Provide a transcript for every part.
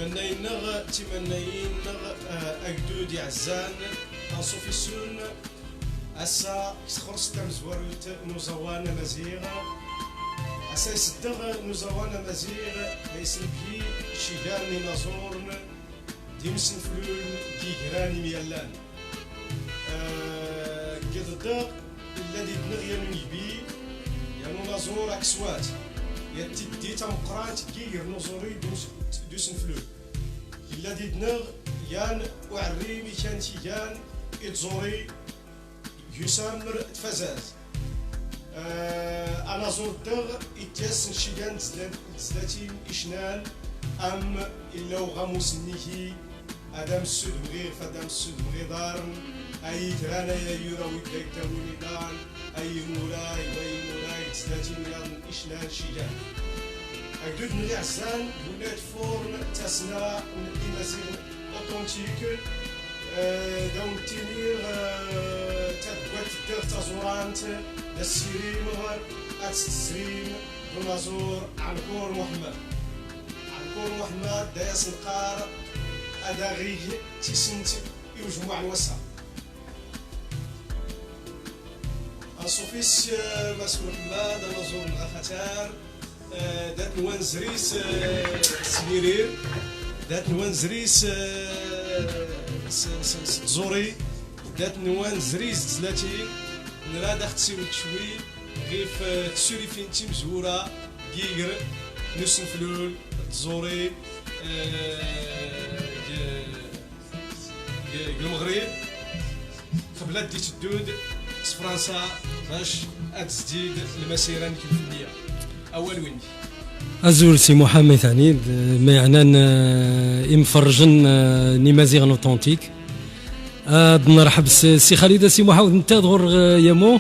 تمنيين أجدود يعزان أنصوفي السون أسا خرص تمزورت نوزوانا مزيغ أسا يصدق نوزوانا مزيغ يسنبكي شيغاني نازورن ديمسن فلول كيغراني ميالان قدق الذي دنغيا نيبي يعني نازور أكسوات يتدي تمقرات كيغر نوزوري دوسن فلول الذي دنغ يان وعريمي كان تيجان إتزوري يسامر تفزاز أنا زرتغ إتياسن شيغان تزلاتين إشنان أم إلا وغاموس نيكي أدام السود مغير فدام السود مغيدارن أي ترانا يا يورا ويدايك تاويني دان أي مولاي وأي مولاي تزلاتين يان إشنان شيغان أكدود نغي عزان ولاد فورن تاسنا إمازيغ أوتونتيك داون التينير تبقات الدغ تازورانت للسيريم أتستسريم بنازور عنكور محمد دايس القار أداغيه تيسنت يوجمع الوسع أنصوفيس مسؤول محمد نازور الأخاتار دات نوان زريس سميرير دات نوان زريس زوري دات نوان زريز زلاتين نراد اختسي وتشوي غيف تسوري فين تيم زورا كيغر نسن فلول زوري المغرب قبل دي تدود فرنسا باش اتزديد المسيره الفنيه اول وين أزول سي محمد ثاني ما يعني يمفرجن نمازيغ اوتونتيك نرحب سي خالد سي محمد انت ظهر يمو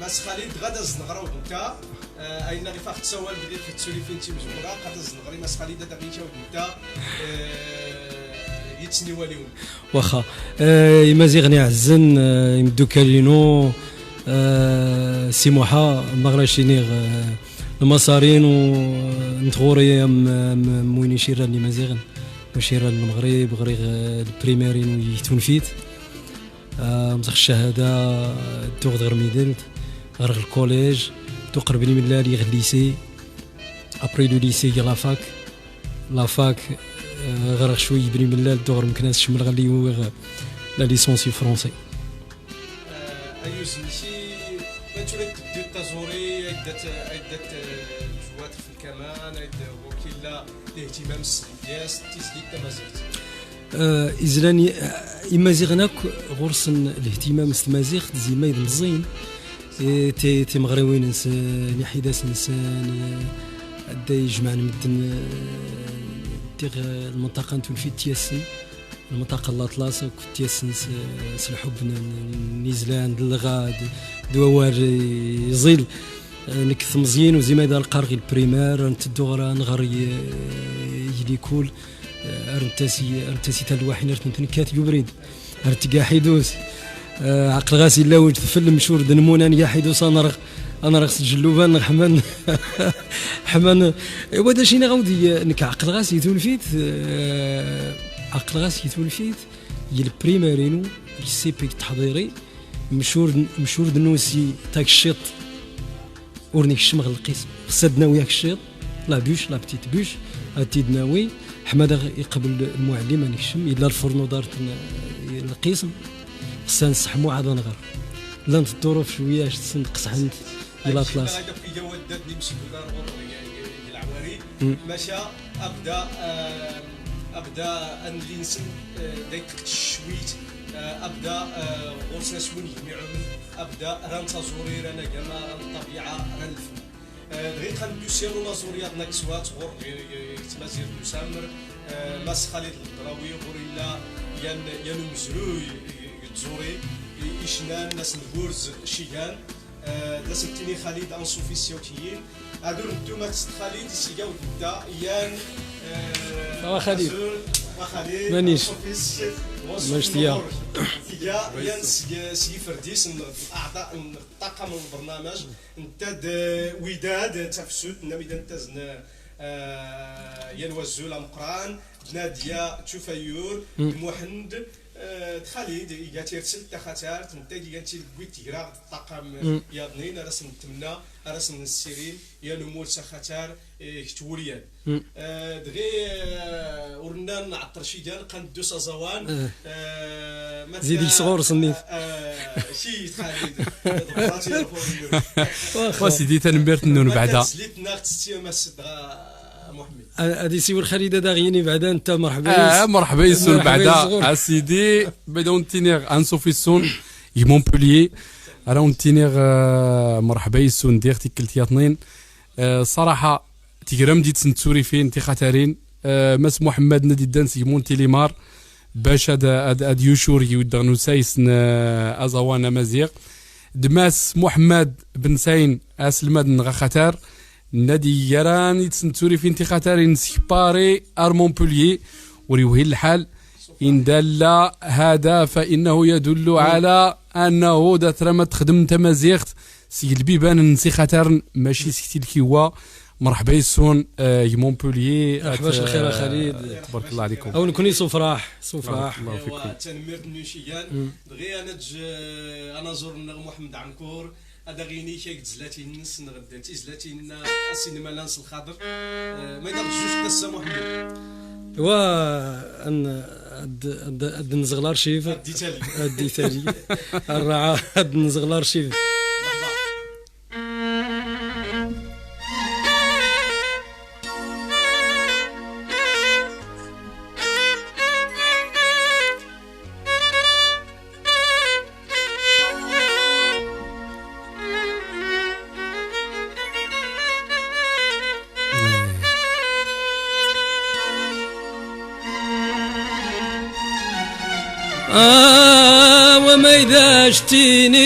ماس خالد غدا زنغراو انت اين غير فاخت سوال بديت في تسولي فين تي مزورا قد زنغري ماس خالد دا بيتا انت يتسني واليوم واخا يمازيغني عزن يمدو كالينو سي محا مغراشيني المصارين ونتغوري موين يشير اللي مازيغن وشير المغرب غريغ البريميرين ويتونفيت مزخ الشهاده دوغ غير ميدلت غير الكوليج تو قربني من لي غير ليسي ابري لو ليسي لافاك غير شوي بني من لا دوغ مكناس شمل غير لا ليسونسي فرونسي ايوز ماشي ما تريد تدير تازوري عدة جوات في الكمان عدة وكيلا الاهتمام السياس تيزديد تمازيغ إزلاني إمازيغناك غرسن الاهتمام السمازيغ زي ما يدمزين تي مغربين إنسان يحيداس إنسان أدا يجمعنا مدن تيغ المنطقة نتولفي تياسن المنطقة الأطلس تياسن سلحب نيزلاند الغاد دوار يزيل نكث مزيان وزي ما يدار القرغي البريمير نتدو نغر يليكول ارتسي تال الواحد نرتن كات يبرد ارتقا حيدوس عقل غاسي لا وجد فيلم مشهور دنمونان يا حيدوس انا رخص الجلوبان حمان حمان ودا شينا غودي نك عقل غاسي تولفيت عقل غاسي تولفيت هي البريميرينو السي بي تحضيري مشهور دنوسي تاك الشيط ورنيك الشمغ القسم خصدنا وياك الشيط لا بوش لا بتيت بوش تيدناوي حماده يقبل المعلم نكشم الا الفرنو دارت القسم خصنا نسحمو عاد نغر لا نتدورو شويه اش تنقص عند الى كلاس هذا في جو وداتني مسك العواري مشى ابدا انلينسن دايك الشويت ابدا غرسنا سوني يجمعهم ابدا رانتا زوري رانا كما ران الطبيعه ران الفن بغيت غندو سيرو نازوريات ناكسوات غور يتمازير مسامر ماس خالد الدراوي غوريلا يانو مزروي يتزوري إشنان ناس البورز شيغان داسمتيني خالد انصوفي سيوتيين هادو نتوما تست خالد سيجاو دا يان خالد مانيش ماشتيا يان سي فرديس الاعضاء الطاقم من البرنامج انت وداد تفسد نميد انت ينوزولا مقران ناديه تشوفيور محمد خالد ياتي رسل تخاتار تنتاجي ياتي بويت يرا الطاقم ياضنين رسم تمنا رسم السيرين يا نمور سخاتار كتوريان دغي ورنا نعطر شي ديال قندو سازوان زيدي صغور سنيف شي خالد وسيدي تنبرت النون بعدا سليتنا تستيما محمد هذه سيور خالد داغيني بعدا انت مرحبا مرحبا يسون بعدا سيدي بدون تينيغ ان سوفيسون مونبوليي راون تينيغ مرحبا يسون دير تيكلت ياطنين صراحه تيغرام ديت سنتوري فين تي خاترين مس محمد ندي دانس مونتي ليمار باش هاد يوشور يودغنو سايسن ازوانا مزيغ دماس محمد بن ساين اسلماد نغا خاتر نادي يران يتسنتوري في انتخاتارين سيباري ارمونبوليي وريوهي الحال إن دل هذا فإنه يدل على أنه دا ترمت خدم تمازيغت سي البيبان نسي خاتر ماشي سكتي الكيوا مرحبا يسون مونبوليي مرحبا الخير خالد تبارك الله عليكم او نكوني صفراح الله فيكم تنمير نوشيان دغيا انا زور محمد عنكور هذا غيني شي زلاتي الناس نغدا تي زلاتي السينما لانس الخضر ما يدرك جوج قصه محمد و ان هاد نزغ الارشيف دي تالي الرعاه هاد نزغ الارشيف وما إذا اشتيني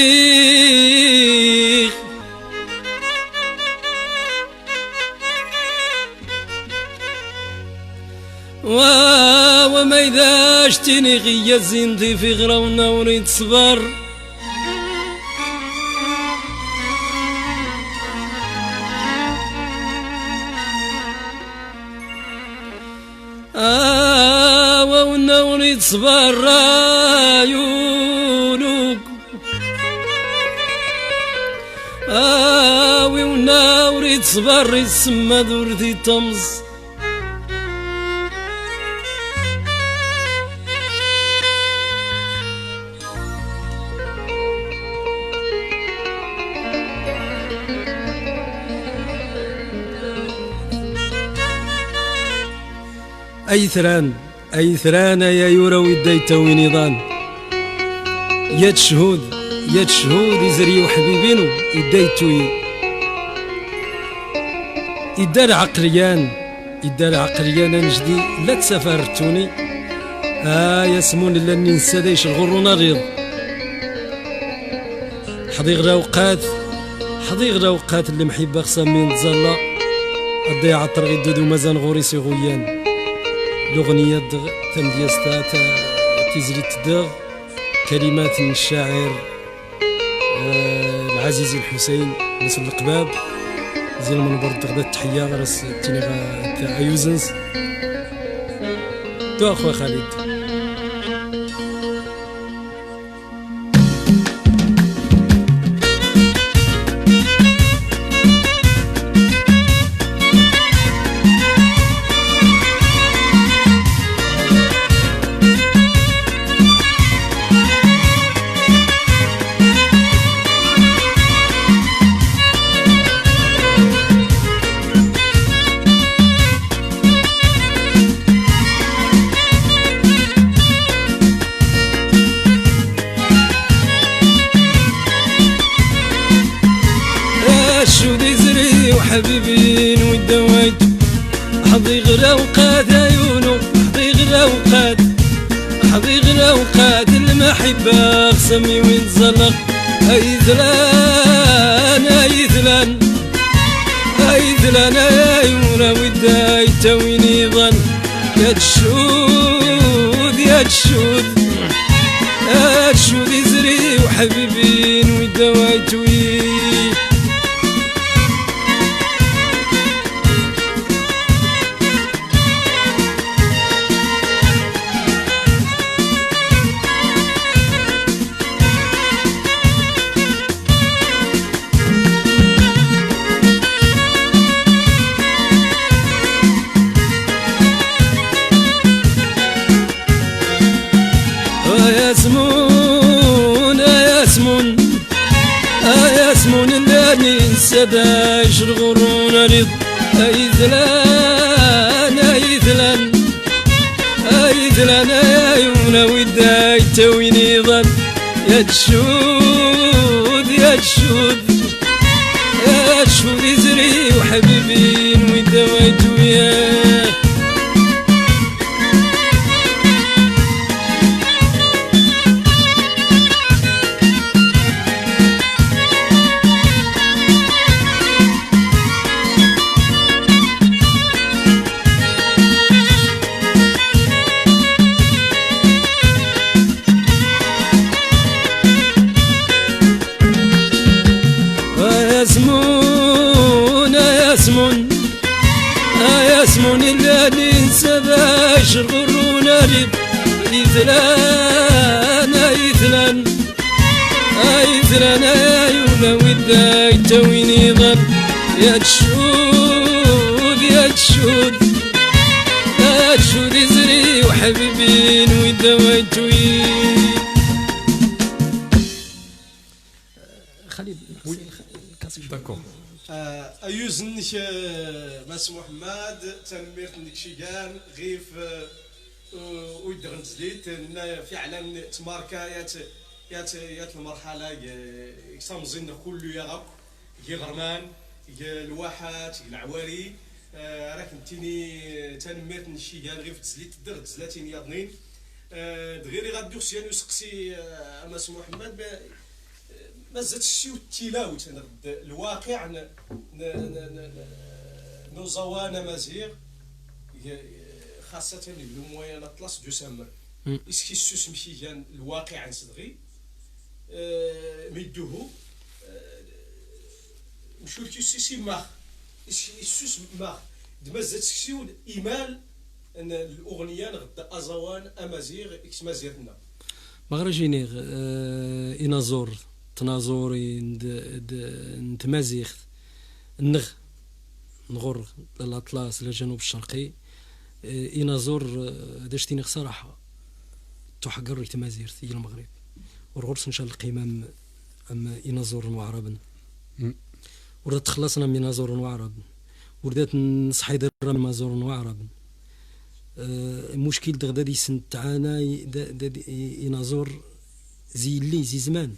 وما إذا اشتيني غيا زينتي في غراونا وريد صبر ونوري صبر عيونك ونوري صبر يسمى ذورتي طمز أي ثران يا يروي الديتوي نظام يا تشهود يزري وحبيبينو الديتوي يدار عقليان نجدي لا تسافرتوني يسمون لاني نساديش الغرون ريض حضيغ الاوقات اللي محبه خصامين تزلا ادي عطر غيدودو مازال غوري سي غويان الأغنية تمديستا تيزري تدغ كلمات من الشاعر العزيز الحسين ناس القباب زين من برد غدا التحية غرس تينيغا تاع أيوزنس تو أخويا خالد حبيبين ودوايت حضيغ الأوقات عيونو حضيغ الأوقات المحبة خصمي وين زلق أي ذلان عيونا ودايت ويني ظن يا تشود يزري وحبيبين ودوايت سداش الغرون رض أيذلان أيذلان أيذلان أيونا وداي تويني ظن يا تشود يا تشود يا تشود يزري وحبيبين ودايت وياه يسمون إلا ننسى باش الغرون ريب يثلان يثلان يثلان يونا وداي تويني ظن يا تشود يا تشود يا تشود يزري وحبيبين وداي توين خليل داكور أيوزنك ماس محمد تنمير لك شيغان غيف ويدغن تزليت فعلا تماركا يات المرحلة يكسامزين كل يغاك غرمان الواحات العواري راك نتيني تنمير لك شيغان غيف تزليت درت زلاتين ياضنين دغيري غادي سيان يسقسي ماس محمد ما زادش شي التلاوت الواقع نوزوانا مزيغ خاصة لو موين اطلس دو سامر اسكي السوس مشيجان الواقع نصدغي ميدوهو مشورتي سيسي ماخ السوس ماخ دمازات شي ايمال ان الاغنيه غدا ازوان امازيغ اكس مازيرنا مغرجينيغ إنازور تنازوري نتمازيغ نغر للأطلس للجنوب الشرقي إنازور داشتيني صراحة تحقر تمازيغ في المغرب ورغرس نشال القمام أم إنازور وعربا ورد تخلصنا من إنازور وعرب وردات نصحيدر من مازور وعرب مشكل دغدادي سنتعانا إنازور زي اللي زي زمان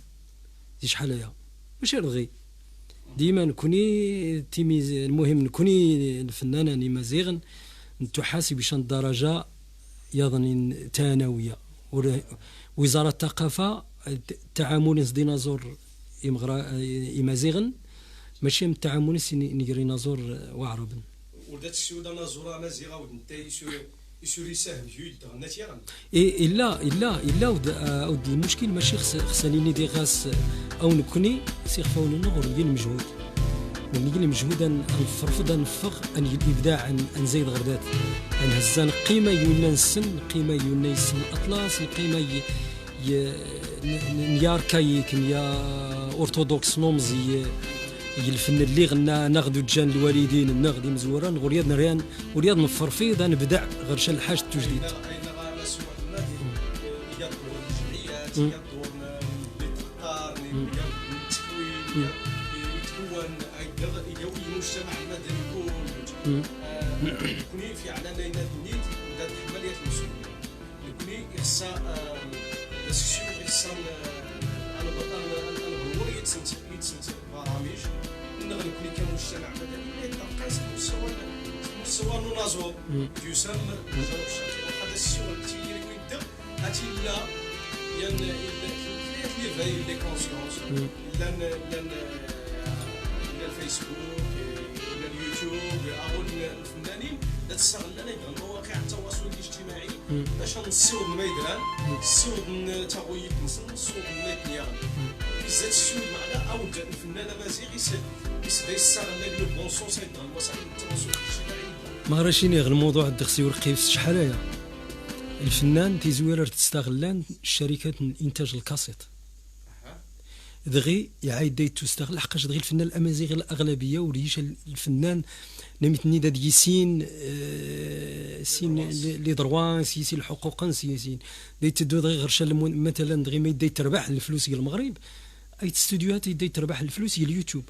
زي شحال هيا ماشي رغي ديما نكوني تيميز المهم نكوني الفنانه مزيغن نتحاسب بشان الدرجه يظن ثانويه وزاره الثقافه تعامل ديناصور مزيغن ماشي من تعامل نيغرينازور وعربا ودات السوده نازوره مزيغه ودنت يسوري سهم جويد نتيغن الا ود المشكل ماشي خصني دي غاس او نكوني سيخفاون نغور ديال المجهود ونقول المجهود نفرفض نفغ ان الابداع ان زيد غردات ان هزان قيمه يونا نسن قيمه يونا يسن الاطلس القيمه نيار كايك يا اورثودوكس نومزي الفن اللي غنا ناخذ جان الوالدين ناخذ مزوران ورياض نريان ورياض نفرفيض نبدع غير شال الحاج التجديد المجتمع المدني كله يكوني في علامه نيت ذات عمليه المسؤوليه يكوني يخصا السيو يخصا انا الجمهور يتسنت برامج نغني يكوني كمجتمع مدني يتقاس مستوى نازور يسمى جنوب الشرقي هذا السيو التي يبدا اتي لا ين لي فاي لي كونسيونس لان الفيسبوك ولا اليوتيوب او الفنانين تستغل لنا مواقع التواصل الاجتماعي باش نصيوب الميدان نصيوب تغويت نصيوب الميدان بزاف الشيء معنا او الفنان مازيغ يستغل لو بون سونس يدخل وسائل التواصل الاجتماعي ما راشيني غير الموضوع الدخسي والقيف شحال هيا الفنان تيزوير تستغلان شركات الانتاج الكاسيت دغي يعاود تستغل حقاش دغي الفنان الامازيغي الاغلبيه وليش الفنان نمتني داد يسين سين لي دروان سيسي الحقوق سيسين دي تدو دغي غير شال مثلا دغي ما يدي تربح الفلوس ديال المغرب اي استوديوهات يدي تربح الفلوس ديال اليوتيوب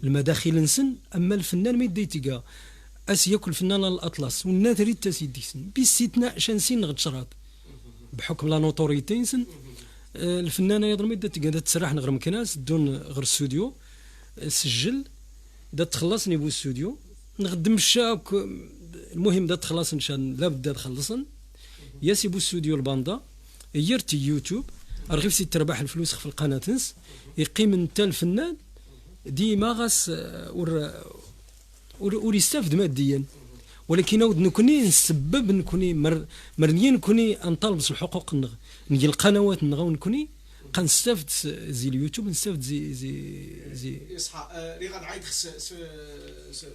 المداخل نسن اما الفنان ما يدي تيكا اسياك الفنان الاطلس والناس ريد تسيديسن باستثناء شانسين غد شراط بحكم لا نوتوريتي نسن الفنانه يضرب ما يدي تيكا تسرح نغرم كناس دون غير الاستوديو سجل دا تخلصني بو الاستوديو نخدم الشاك المهم دا تخلص نشان لابد تخلصن ياسي بو الاستوديو الباندا يرتي يوتيوب رغيف سي تربح الفلوس في القناه تنس يقيم انت الفنان ديما غاس ور يستافد ماديا ولكن نعود نكوني نسبب نكوني مرنيين نكوني نطالب الحقوق نجي القنوات نكوني كنستافد زي اليوتيوب نستافد زي يصحى اللي غنعيط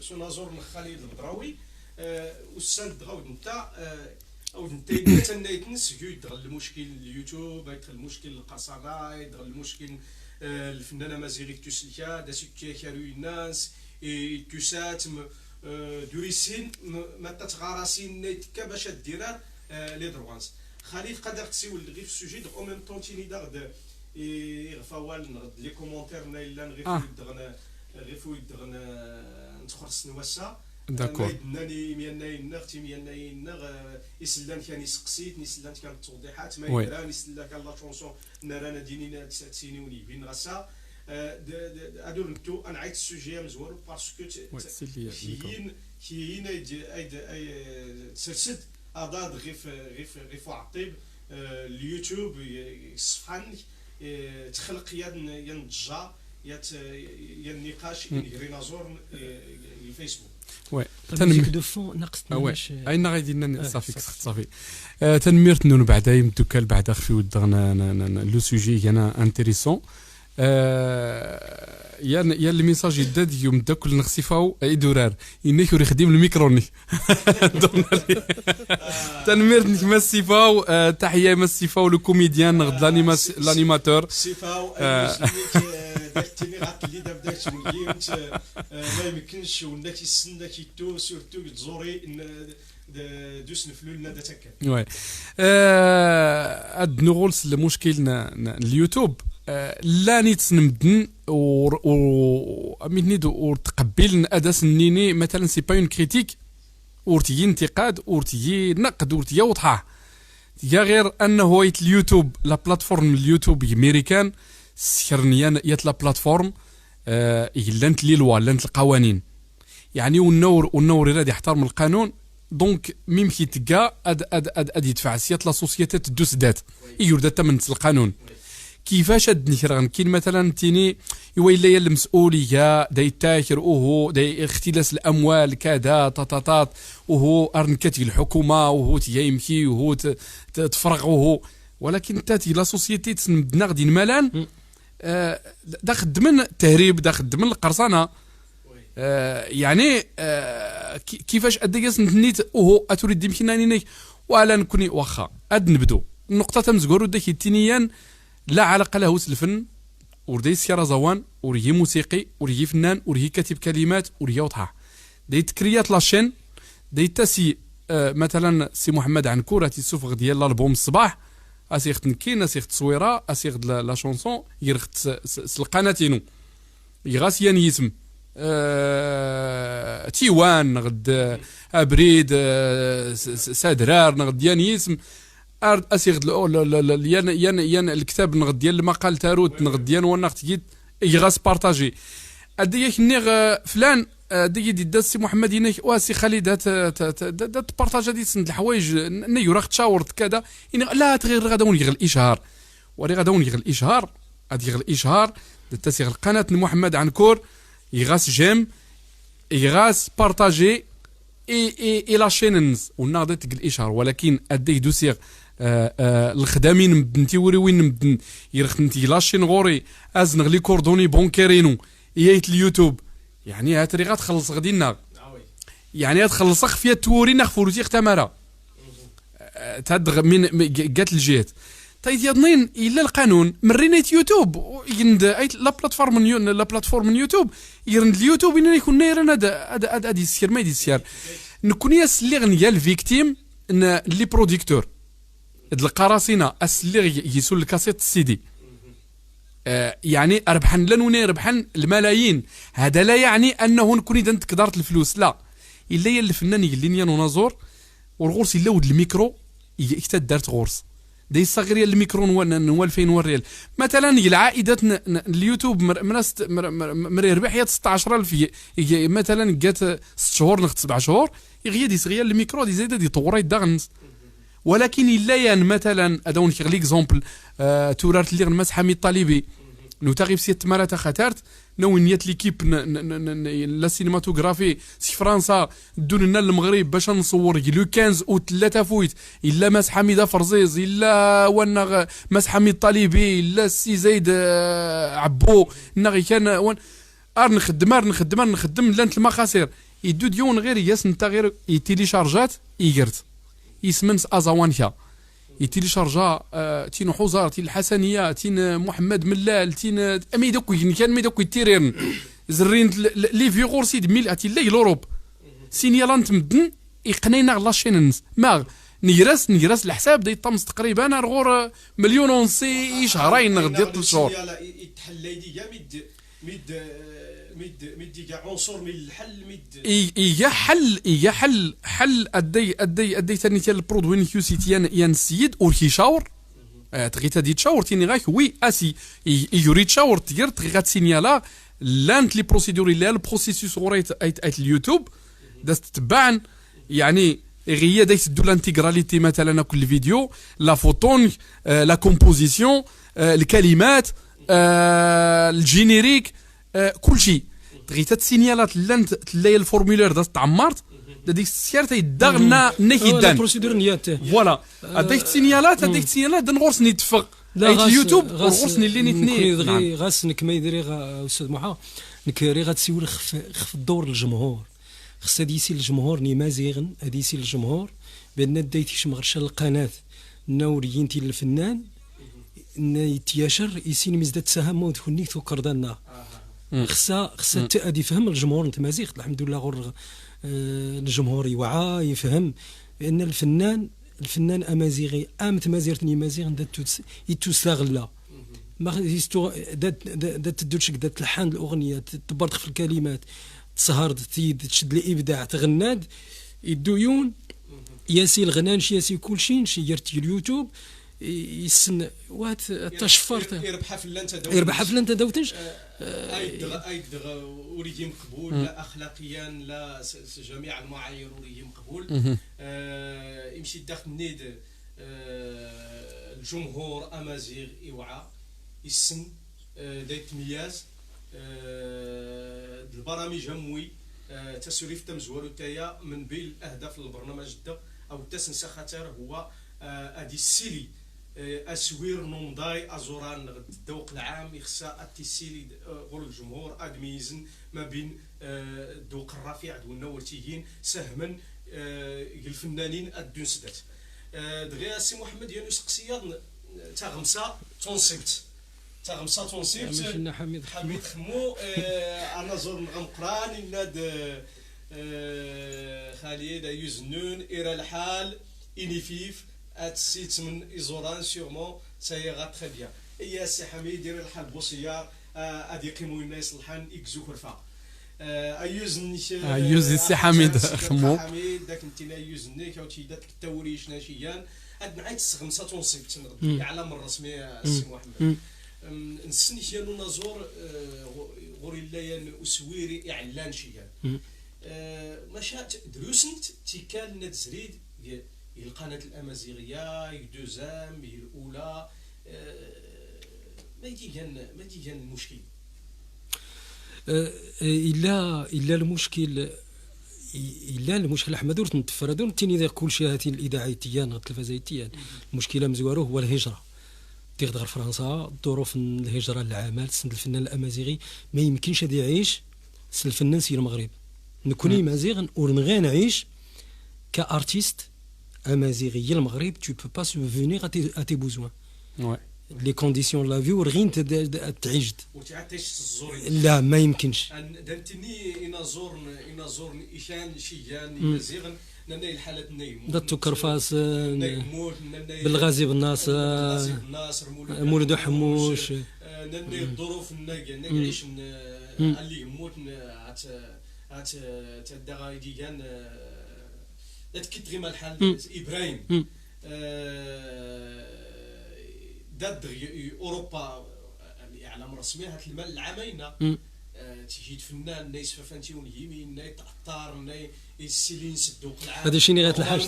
سو نازور خالد البدراوي والسال الدغاود نتا او انت تنايتنس يدغل المشكل اليوتيوب يدغل المشكل القصاده يدغل المشكل الفنانه مازيغي تسلكا دا سكي كارو الناس توسات دوريسين ما تتغارسين نيتكا باش ديرها لي دروانس خالد قدر تسيول غير في السوجي دو اون ميم طون تيني دغد يغفاوال نغد لي كومونتير نايلا غير يدغن نتخرص نواسا داكور ناني مياناي نغتي مياناي نغ يسلان كان يسقسيت نسلان كان التوضيحات ما يدرا نسلا كان لا شونسون نرانا دينينا 9 سنين ونيبين غسا ادور نتو انا عيط السوجي مزوار باسكو كاين اي تسرسد اضاد غير عطيب اليوتيوب يصفحن تخلق ينضجا يا النقاش يغرينازور الفيسبوك وي ميوزيك دو فون ناقص اين غادي صافي صافي تنميرت نون بعدا يمدوك بعدا خفي ودغنا لو سوجي انا انتريسون يا لي ميساج يداد يوم دا كل نخسيفاو اي دورار انك يوري خديم الميكروني تنميرت نك مسيفاو تحيه مسيفاو لو كوميديان غد لانيماتور سيفاو داكتيني غاتلي دابا تولي ما يمكنش ولا كيسنى كيتو سورتو تزوري دوس نفلو لنا دا تاكل وي اد نغولس المشكل اليوتيوب لا نتسنمدن ومنيد وتقبل اداس النيني مثلا سي با اون كريتيك ورتي انتقاد ورتي نقد ورتي واضحه يا غير انه يت اليوتيوب لا بلاتفورم اليوتيوب امريكان سكرنيان يت لا بلاتفورم يلانت لي لوا لانت القوانين يعني والنور غادي يحترم القانون دونك ميم كي تلقى اد يدفع سيات لا سوسيتي تدوس دات يورد تمن القانون كيفاش هاد نكرغن كاين مثلا تيني يويلا يا المسؤوليه دا يتاكر وهو دا اختلاس الاموال كذا طاطاطات وهو ارنكاتي الحكومه وهو تيمشي وهو تفرغ وهو ولكن تاتي لا سوسيتي تسنبدنا غادي الملان دا خدمن التهريب دا خدمن القرصنه يعني كيفاش ادياس نتنيت وهو اتريد يمكنني ولا نكوني واخا اد نبدو النقطه تمزغورو داك التينيان لا علاقه له الفن وردي سيارة زوان وريه موسيقي وريه فنان وريه كاتب كلمات وريه واضحه داي تكريات لاشين داي تاسي مثلا سي محمد عنكور تيسوفغ ديال الالبوم الصباح اسيخت نكين اسيخت تصويره اسيخت لا شونسون يرخت القناتينو يغاس يسم تيوان غد ابريد سادرار نغد يسم اسيغ ين الكتاب نغد ديال المقال تاروت نغد ديال وناخت جيت يغاس بارطاجي اديك نيغ فلان دي داس سي محمد ينك واسي خالد دات بارطاج هذه سند الحوايج نيو راه تشاورت كذا لا تغير غدا ونغير الاشهار وري غدا ونغير الاشهار غادي يغير الاشهار تاسيغ القناه محمد عنكور يغاس جيم يغاس بارطاجي اي لا شينز وناضت الاشهار ولكن اديه دوسيغ الخدامين بنتي وين مدن يرختنتي لاشين غوري ازنغ لي كوردوني بونكيرينو يايت اليوتيوب يعني هاتري غتخلص غدينا يعني غتخلص خفيه تورينا خفولتي اختمره تدغ من قالت الجهات طيب يضنين الا القانون مرينيت يوتيوب يند لا بلاتفورم يوتيوب يرند اليوتيوب ان يكون نيرن هذا يسير ما يدير نكون ياس اللي غنيا الفيكتيم اللي بروديكتور القراصنه اس اللي يسول الكاسيت السيدي يعني ربحان لنوني ربحان الملايين. هذا لا يعني انه نكون اذا تقدرت الفلوس، لا، الا يا الفنان يقول لي نازور والغرس الا ود الميكرو حتى دارت غرس داي صغير الميكرو نوا 2000 ريال مثلا. العائدات اليوتيوب مري ربح يا 16000 مثلا جات 6 شهور نخت 7 شهور يغيا دي صغير الميكرو دي زايده دي طوري داغنس. ولكن الا يعني مثلا ادون كيغ ليكزومبل تورارت اللي غنمس حميد الطالبي نو تغيب سيت مرات خاطرت نو نيت ليكيب لا سينماتوغرافي سي فرنسا دون لنا المغرب باش نصور لو 15 او 3 فويت الا ماس حميده فرزيز الا وانا ماس حميد الطالبي الا السي زايد عبو نغي كان نخدم لانت المخاسر يدو ديون غير ياس نتا غير يتيليشارجات يقرت يسمنس ازوانكا يتيليشارجا تين حوزار تين الحسنيه تين محمد ملال تين امي دوك كان مي دوك تيرين زرين لي فيغور سيد ميل اتي لي لوروب سينيالان تمدن يقنينا لاشيننس ما نيراس الحساب دي طمس تقريبا غور مليون ونصي شهرين غدي 3 شهور يتحلى دي ميد كاع عنصر من الحل ميد يا حل ادي ثاني تاع البرودوي نيوسيتيان يان السيد وركي شاور تغيت هادي تشاور تيني غاك وي اسي يوري تشاور تير تغيت سينيالا لانت لي بروسيدور اللي البروسيسوس غوريت ايت اليوتيوب داز تتبعن يعني غيا دايت دو لانتيغراليتي مثلا كل فيديو لا فوتون لا كومبوزيسيون الكلمات الجينيريك كل شيء تغيت السينيالات لانت تلاقي الفورمولير داز تعمرت ديك السيارة يدغنا نيدان البروسيدور نيات فوالا هذيك السينيالات دنغورسني تفق ايت اليوتيوب ورغورسني اللي نيتني غاس نك ما يدري استاذ محا نك ري غتسول خف الدور الجمهور خص هادي يسير الجمهور ني مازيغن هادي يسير الجمهور بان دايتيش مغرشا القناه نورينتي الفنان يتياشر يسين مزداد سهم ودخلني توكر دنا خصها هادي فهم الجمهور انت مازيغ الحمد لله غور الجمهور يوعى يفهم بان الفنان امازيغي مازيرتني مازيغ يتستغل ما دات تدوش دات تلحن الاغنيه تبرد في الكلمات تسهر تشد الابداع تغناد يدويون ياسي الغنانش ياسي كل شيء يرتي اليوتيوب يسن وات تشفرت يربح في انت دوتش ايدغ وريجيم قبول لا اخلاقيا لا جميع المعايير وريجيم قبول يمشي داخل النيد الجمهور امازيغ يوعى يسن دايت مياز البرامج هموي تسريف تمزوالو تايا من بين الاهداف البرنامج دا او تسنسا خاطر هو ادي السيلي اسوير نومضاي ازوران الذوق العام يخصا التسيلي غول الجمهور ادميزن ما بين الذوق الرفيع دو النورتيين سهما الفنانين الدونسدات دغيا سي محمد يانوس قصياد تاع غمسه تونسيبت حميد خمو انا زور نغمقران ناد خالد يوزنون الى الحال انيفيف اتسيت من ايزوران سيغمون سايغا تري بيان يا سي حميد دير الحال بوسيار ادي قيموا الناس الحان اكزو كرفا ايوزن سي حميد خمو حميد داك انت يوزني كاوتي داك التوريش ناشيان اد نعيط 5 تونسيبت يعلم الرسمي سي محمد نسني كانوا نزور غوري الليان اسويري اعلان شيان مشات دروسنت تيكال نتزريد القناه الامازيغيه يدوزام الاولى ما يجي كان المشكل الا المشكل احمد ورت نتفردون تيني ذا كل شيء هاتين الاذاعيتيان التلفزيونيتيان المشكله مزوارو هو الهجره تغدغر فرنسا ظروف الهجره العامه سند الفنان الامازيغي ما يمكنش هذا يعيش سند الفنان سي المغرب نكوني مازيغ ونغي نعيش كارتيست امازيغي المغرب tu peux pas subvenir à tes besoins les conditions de la vie ورغين تعيش لا ما يمكنش دنتني ينظر إشان شيان مازيغ نني الحالات نيمو دتو كرفاس بالغازي بالناصر مولد حموش نني الظروف نعيش اللي يموت هات تدغا يديان تكتغي مع الحال ابراهيم داد اوروبا الاعلام الرسمي هات المال العامين تجي فنان نايس فانتي ونيمين ناي تعطار ناي السيلين صدوق العام هذا شيء غير الحاج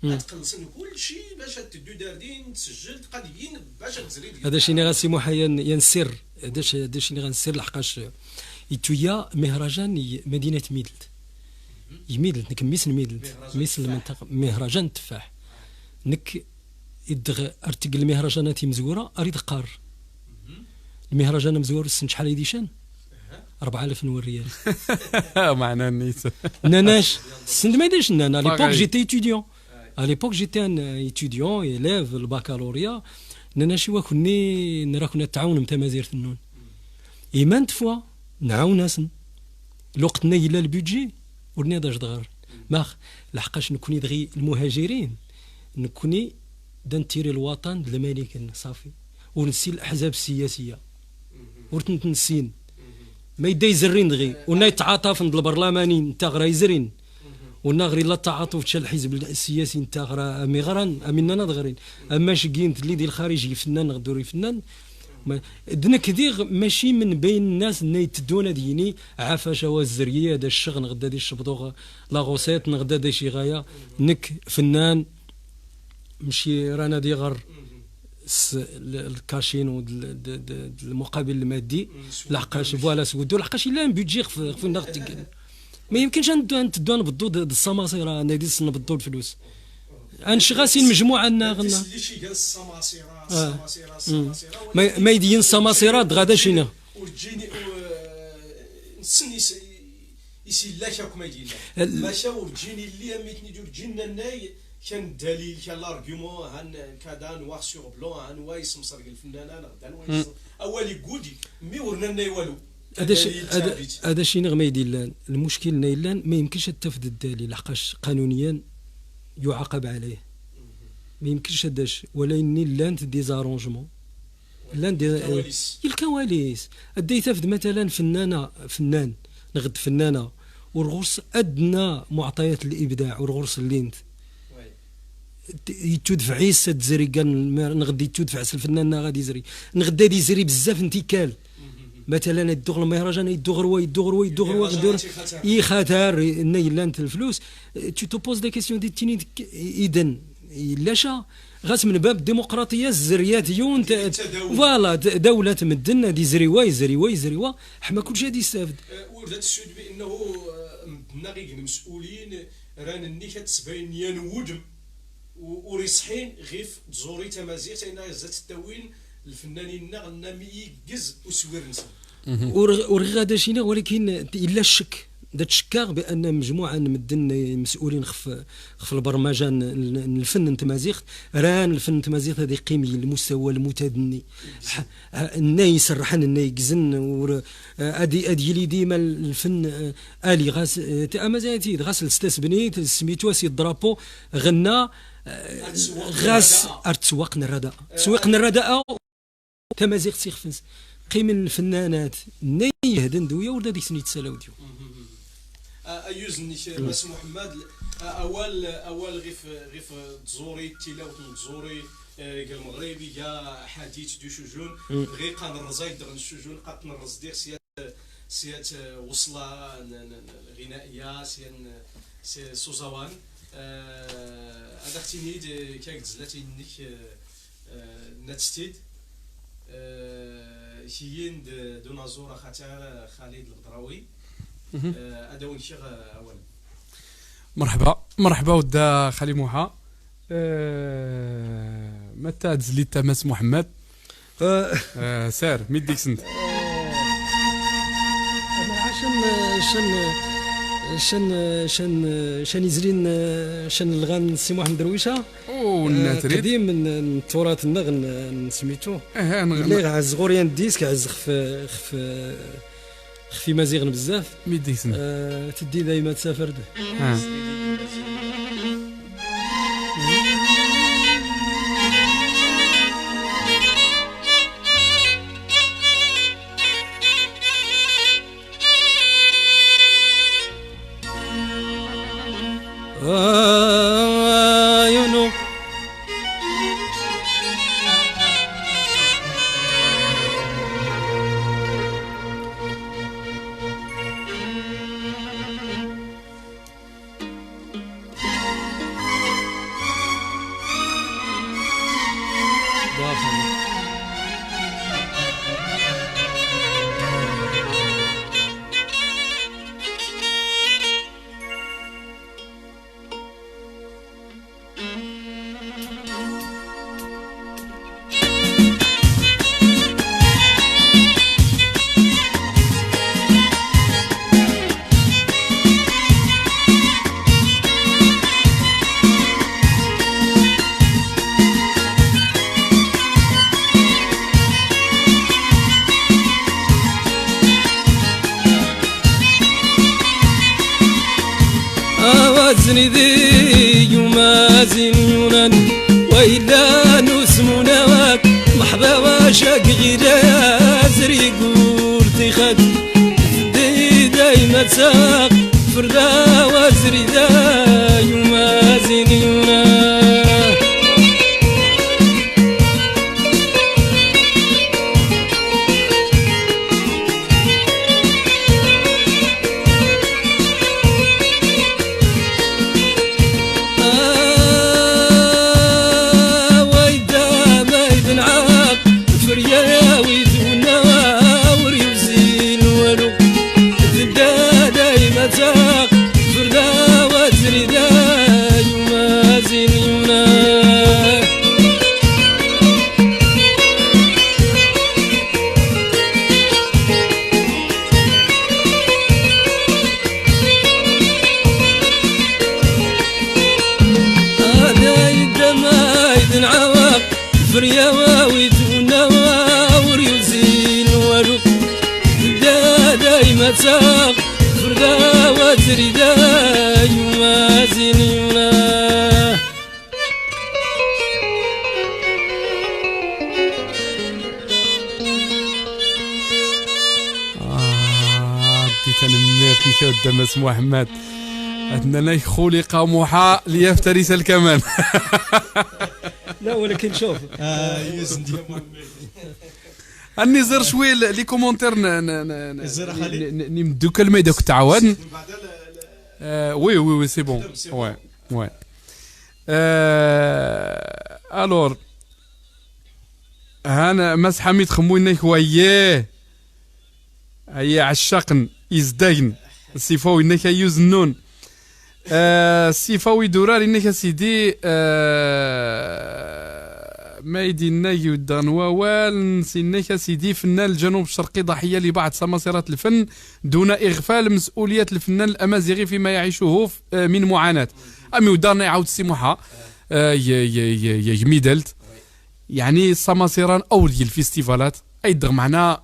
تخلصن كل شيء باش تدو داردين تسجل قادين باش تزري هذا شيء غاسي محيا ينسر هذا شيء غنسر لحقاش يتويا مهرجان مدينه ميدلت يميدلت نكميس ميدلت ميس المنطقه مهرجان التفاح نك يدغ ارتق المهرجانات مزوره اريد قار المهرجان مزور السن شحال يديشان 4000 ريال معنا نيت ناناش السن ما يديش انا ليبوك جيتي étudiant à l'époque j'étais un étudiant élève البكالوريا ناناش وكني نرا كنا نتعاون مع مزير النون ايمانت فوا نعاون ناس الوقت نايل البيدجي ورني داش دغار ماخ لحقاش نكوني دغي المهاجرين نكوني دنتيري الوطن الملك صافي ونسي الاحزاب السياسيه ورتنسين ما يدا يزرين دغي ونا يتعاطف عند البرلماني نتا غرا يزرين ونا غري لا تعاطف تشال الحزب السياسي نتا غرا مغران امنا دغرين اما شكين اللي ديال الخارجي فنان غدوري فنان دنك ديغ ماشي من بين الناس اللي يتدونا ديني عافاشه والزريه هذا الشغل غدا دي الشبطوغ لا غوسيت غدا دي شي غايه نك فنان مشي رانا دي غر الكاشين والمقابل المادي لحقاش فوالا سودو لحقاش الا بيدجي في النقد ما يمكنش ندوان بالضود السماسره انا ديس بالضود الفلوس انشغاسين مجموعه غنا ما يدين السماسره غدا شينا وتجيني نسني يسي لا شاك ما يدير ماشا وتجيني اللي اميتني ديال جينا ناي كان الدليل كان لارغيومون هان كذا نوار سور بلون هان وايس مصرق الفنانه غدا وايس اولي كودي مي ورنا لنا والو هذا شي نغمه يدير المشكل نايلان ما يمكنش تفد الدليل لحقاش قانونيا يعاقب عليه ما يمكنش هذاش ولا اني لان ديزارونجمون لان الكواليس ادي تفد مثلا فنان نغد فنانه والغرس ادنى معطيات الابداع والغرس اللي انت يتدفع عيسى تزري كان نغدي تدفع الفنان غادي يزري نغدا يزري بزاف انتكال مثلا يدوغ المهرجان يدوغ غدور خاطر نايل انت الفلوس تو تو بوز دي كيسيون دي تيني اذا لاشا غاس من باب الديمقراطيه الزريات يون فوالا دوله تمدنا دي زريوا حما كلشي غادي يستافد ولات السود بانه مدنا غير المسؤولين راه ني كتبين ينودم وريصحين غيف تزوري تمازيغ تاينا زات التوين الفنانين غنا ميجز وسوير نسا ورغي غادا شينا ولكن الا الشك دا تشكاغ بان مجموعه من مسؤولين خف البرمجان الفن التمازيغ ران الفن التمازيغ هذه قيمي المستوى المتدني الناس الرحن النايكزن ادي لي ديما الفن الي غاس امازاتي غاس الاستاذ بنيت سميتو سي الدرابو غنى غاس ارتسوقنا الرداء سوقنا الرداء تمازيغ سيخفنس قيم الفنانات ني هدن دويا وردا ديك سنيت سالاو ديو ايوزني باس محمد اول غيف تزوري تلاوت تزوري قال المغربي يا حديث دو شجون غير قان الرزايد دغن الشجون قات نرز دير سيات وصله غنائيه سي سوزاوان هذا اختي كاك زلاتي نيك ناتستيد هيين دون زوره خاطر خالد الغدراوي هذا وين شي اولا مرحبا ودا خالي موحى متى تزلي تماس محمد سير ميديك سنت شان يزرين شان الغان سي محمد درويشه والناتري قديم من التراث النغن سميتو اللي عز غوريان ديسك عز خفي مزيغن بزاف ميديك سنت تدي دايما تسافر وزني ذي يمازن يونان وإلا نسمونا واك محبا وشاك غير زري قورتي خد دي دايما تساق فردا وزري ذا يمازن يونان فريا ويدونا وريوزين والو دايما تساق فردا وزري دايما زينينا بديت نميت نشاو الدمس محمد أننا خلق موحى ليفترس الكمان. لا ولكن شوف اني زر شوي لي كومونتير نمدو كلمه دوك تعاود وي وي وي سي بون وي وي الور هانا مس حميد خموينا هوايه هي عشاقن يزداين السيفاوي انك يوزنون السيفاوي دورار انك سيدي ما يدينا يودان ووال نسيناك سيدي فنان الجنوب الشرقي ضحية لبعض سماسرات الفن دون إغفال مسؤولية الفنان الأمازيغي فيما يعيشه من معاناة. أمي ودارنا يعاود سيموحة يميدلت يعني السماسران أو ديال الفيستيفالات أيضا معنا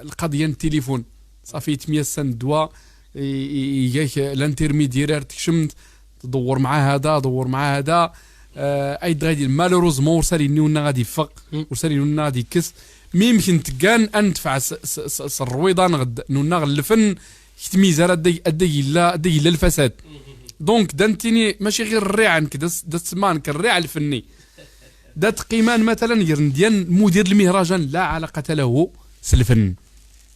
القضية التليفون صافي 8 سنة دواء يجيك الانترميديير تكشمت تدور مع هذا دور مع هذا ايضا غادي مالوروزمون ورسالي نيونا غادي يفق ورسالي نيونا غادي يكس مي يمكن تكان ان تدفع الرويضان غد نونا الفن يتميزار ادي لا الفساد دونك دانتيني ماشي غير الريعه كدا تسمان كالريعه الفني دات قيمان مثلا ديال مدير المهرجان لا علاقه له الفن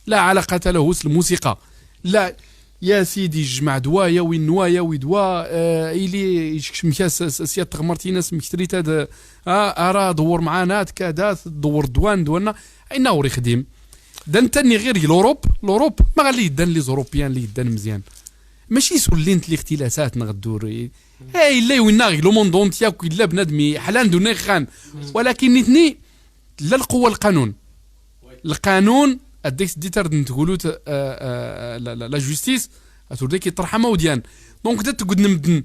لا علاقه له الموسيقى لا يا سيدي جمع دوايا وين نوايا ويدوا إلي مكاس سيادة مارتينيز مكتريت هذا أرا دور معانا كذا دور دوانا أين وري خديم دان تاني غير الأوروب ما غالي يدان لي زوروبيان اللي يدان مزيان ماشي سولينت الاختلاسات نغدور هاي لا وين غير لو موندون تياك إلا بنادمي حلان دون خان ولكن نتني لا القوة القانون اديك ديتر تقولوا لا جوستيس اتوديك يطرحها موديان دونك دات تقعد نمدن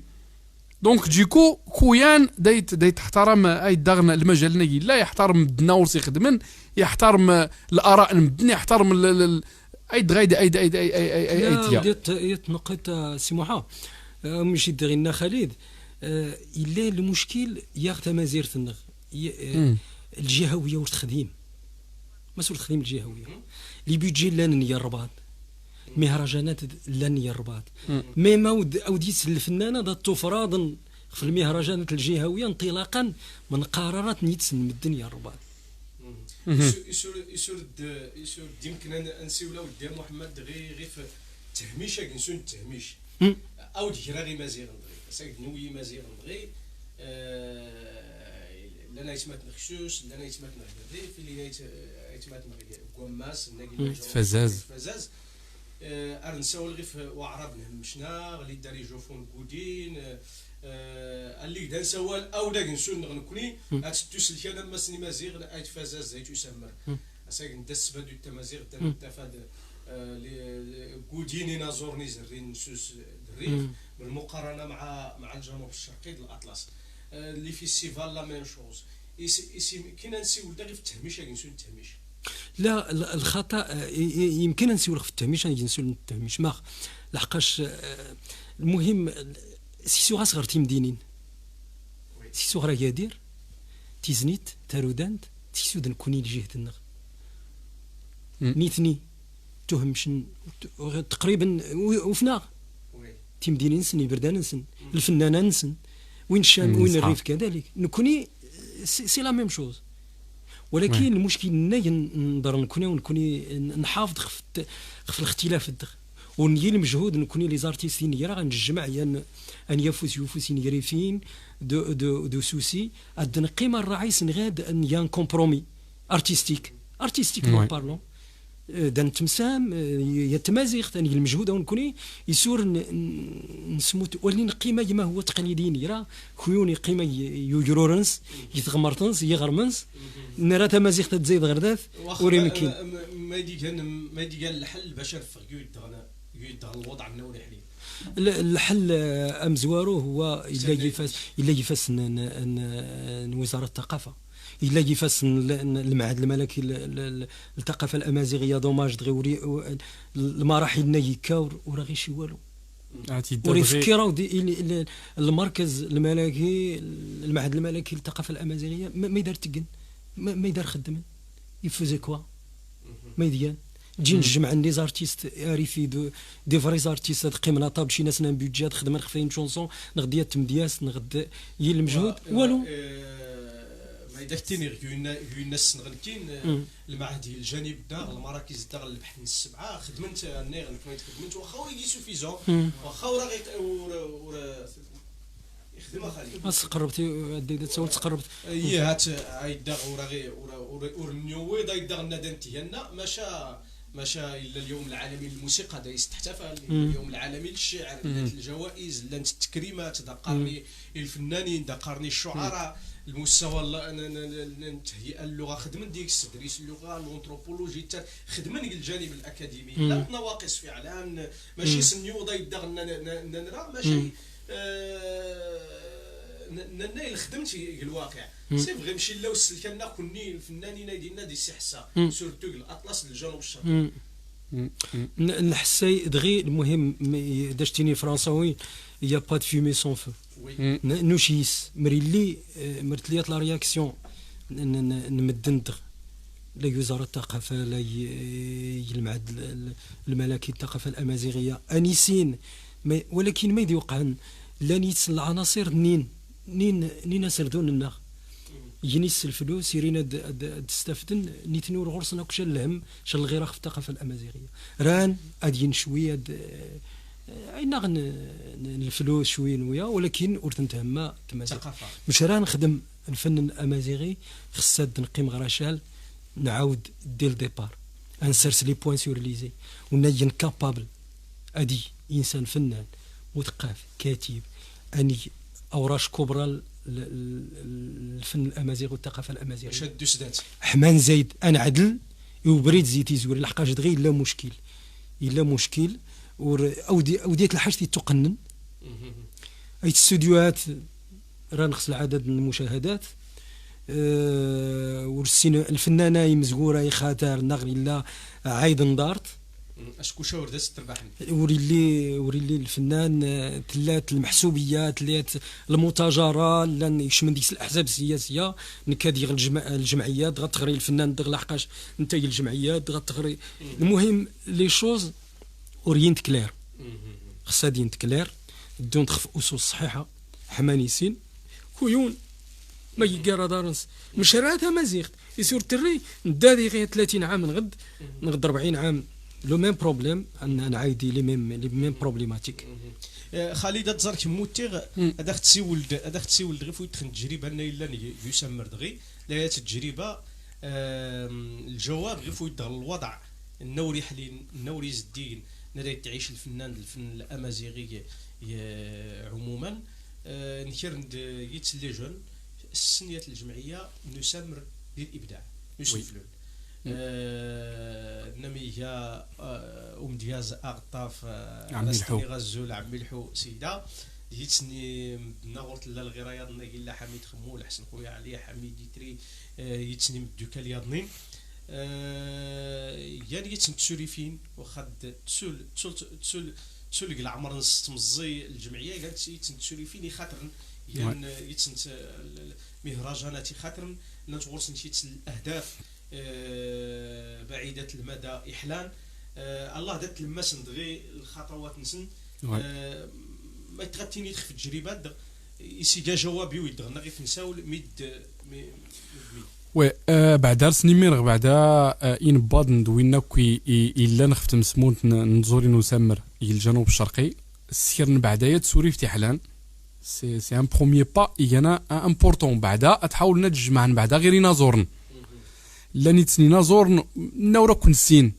دونك جيكو كويان دايت احترم اي دغنا المجال نجي لا يحترم الدناورس يخدمن يحترم الاراء نمدن يحترم اي دغايد اي ديت نقيت سموحه ماشي دغينا خالد الا المشكل ياخذ مزير النغ الجهويه واش تخديم مسؤول التخديم الجهويه لي بيدجي لان الرباط مهرجانات لان الرباط ميما اوديت الفنانه ذات تفراض في المهرجانات الجهويه انطلاقا من قرارات نيتسن من الدنيا الرباط يسور يمكن نسيو ودي محمد غير في تهميش كنسون التهميش او ديرا غير مزيغ ساك نوي مزيغ غير لنا يتمات نخشوش لنا يتمات نغدي في اللي يتمات قماس فزاز ارنساو الغيف وعرب نهمشنا غلي داري جوفون كودين اللي دا نسوال او دا نسون نكوني اتسل كان ما سني مزيغ ايت فزاز زيت يسمر اساك ندس بدو التمازيغ تفاد كودين نازورني زرين سوس الريف بالمقارنه مع الجنوب الشرقي الاطلس اللي في السيفال لا ميم شوز كاين نسيو دا غير في التهميش كنسول التهميش لا الخطا يمكن نسيو في التهميش نسول التهميش ما لحقاش المهم سيسو غاصغر تيمدينين سيسو غرا يدير تيزنيت تارودانت تيسو دن كوني لجهة النغ نيتني تهمشن تقريبا وفناغ تيمدينين نسن يبردان نسن الفنانة نسن وين الشام وين الريف كذلك نكوني سي لا ميم شوز ولكن المشكل نقدر نكوني نحافظ في الاختلاف الدغ ونجي المجهود نكوني لي زارتيستين يرا غنجمع ان يفوسين يريفين دو سوسي اد القيمه الرئيس نغاد ان يان كومبرومي ارتستيك بارلون دان تمسام يتمازيغ ثاني المجهود ونكوني يسور نسموت ولين قيمه ما هو تقليدين يرا خيوني قيمه يجرورنس يتغمرتنس يغرمنس نرى تمازيغ تزيد غرداث وريمكين ما يدي قال الحل باش نفق يدغ الوضع النوري حاليا الحل امزوارو هو الا يفاس وزاره الثقافه الا يفاس المعهد الملكي الثقافه الامازيغيه دوماج دغي المراحل نيكاور وراه غير شي والو وريفكروا المركز الملكي المعهد الملكي للثقافه الامازيغيه ما يدار تقن ما يدار خدم يفوزي كوا ما يديان تجي نجمع لي زارتيست عارفي دي فري زارتيست قيمنا طاب شي ناس بيدجات خدمه خفين شونسون نغديات تمدياس نغد يي المجهود والو ما يدفتني الناس نغلكين المعهد الجانب دا المراكز دا البحث السبعه خدمت نيغ كنت خدمت واخا وري سوفيزون واخا ورا يخدم خالي قربتي عديت تسول تقربت هات هايدا ورا نيوي دا يدغ ندنتي هنا ماشا الا اليوم العالمي للموسيقى دا يستحتفل اليوم العالمي للشعر الجوائز لانت التكريمات دقرني الفنانين دقرني الشعراء المستوى تهيئ اللغه خدمن ديك تدريس اللغه الانثروبولوجي خدمن الجانب الاكاديمي لا نواقص فعلا ماشي سنيو دا يدغ نرى ماشي نايل خدمتي الواقع سي فغي ماشي لا وسلكنا كوني الفنانين ديالنا دي سي حسا سورتو الاطلس الجنوب الشرقي نحسي دغي المهم داشتيني فرنساوي يا با دو فيمي سون فو نوشيس مريلي مرتليات لا رياكسيون نمدندغ لا وزاره الثقافه لا المعهد الملكي الثقافه الامازيغيه انيسين ولكن ما يدي وقعن لا نيت العناصر نين سردون النغ ينيس الفلوس يرينا تستفدن نيتنور غرسنا كش الهم شل غير في الثقافه الامازيغيه ران ادين شويه نغن الفلوس شويه نويا ولكن ورتنتهما الثقافه مش راه نخدم الفن الامازيغي خصها نقيم غراشال نعاود دير ديبار انسرس لي بوين سور ليزي ونجن كابابل ادي انسان فنان مثقف كاتب اني اوراش كبرى الفن الامازيغي والثقافه الامازيغيه شد سدات حمان زايد انا عدل وبريد زيتي زوري لحقاش دغي الا مشكل او ديت الحاجه تقنن اي الاستوديوهات راه نقص العدد من المشاهدات الفنانه مزقوره خاطر نغري لا عايد ندارت اشكو شاور داس تربح وري الفنان تلات المحسوبيات تلات المتاجره لان يشمل ديك الاحزاب السياسيه نكاد الجمعيات غتغري الفنان دغ لحقاش نتاي الجمعيات غتغري المهم لي شوز اورينت كلير خصها دينت كلير دون تخف اسس صحيحه حمانيسين كويون ما يقرا دارنس مش راه مزيغ يسور تري ندادي غير 30 عام نغد 40 عام لو ميم بروبليم ان نعايدي لي ميم بروبليماتيك خالد تزارك موتيغ هذاك تسيولد غير فويت تجربه ان الا يسمر دغي لا التجربه الجواب غير فويت الوضع النوري حلين النوري زدين نري تعيش الفنان الفن الامازيغي عموما نكر يتسلي جون السنيه الجمعيه نسمر للابداع نسفلون نميها دياز اغطاف رستني غزول عمي الحو سيده يتسني نغورت لا الغرايا لا حميد خمول حسن خويا علي حميد يتري يتسني مدوكا الياضنين يعني يتسن تسوليفين وخد تسول تسولك العمر نص تمزي الجمعيه قالت تسولي فيني خاطر يعني يتسنت مهرجانات خاطر نتغرس نشيت الاهداف بعيده المدى احلان الله دات لما سندغي الخطوات نسن ما تغتيني تخف التجربات يسيجا جوابي ويدغنا غير نساول ميد وي بعد رسني ميرغ بعد ان باد ندوينا كي الا نخفت مسمونت نزوري نسمر الجنوب الشرقي السير بعدايا تسوري في تحلان سي ان بروميي با يانا امبورطون بعدا تحاول نتجمع بعدا غير نازورن لا نيتسني نازورن نورا كنسين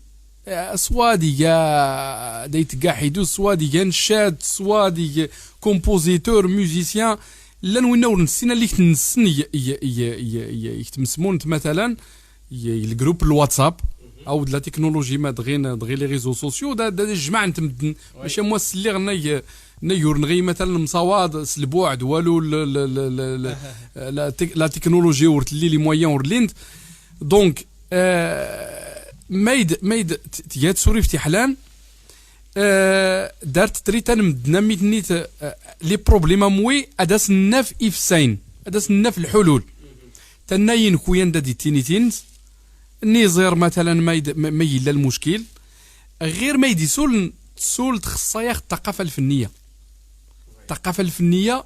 سوا ديجا ديت كاع حيدو سوا ديجا نشاد سوا ديجا كومبوزيتور ميوزيسيان لا نوينا ونسينا اللي تنسن يكتمسمون مثلا الجروب الواتساب او د لا تكنولوجي ما دغي لي ريزو سوسيو دا جماعه نتمدن ماشي موس اللي غنا نيور نغي مثلا مصواد البعد والو لا تكنولوجي ورت لي مويان ورلينت دونك مايد تيات سوري في حلان دارت تريتان مدنا ميتنيت لي بروبليم موي اداس الناف افسين اداس الناف الحلول تناين خويا دادي تينيتينز نيزير مثلا ما يلا المشكل غير ما يدي سول تخصايا الثقافه الفنيه الثقافه الفنيه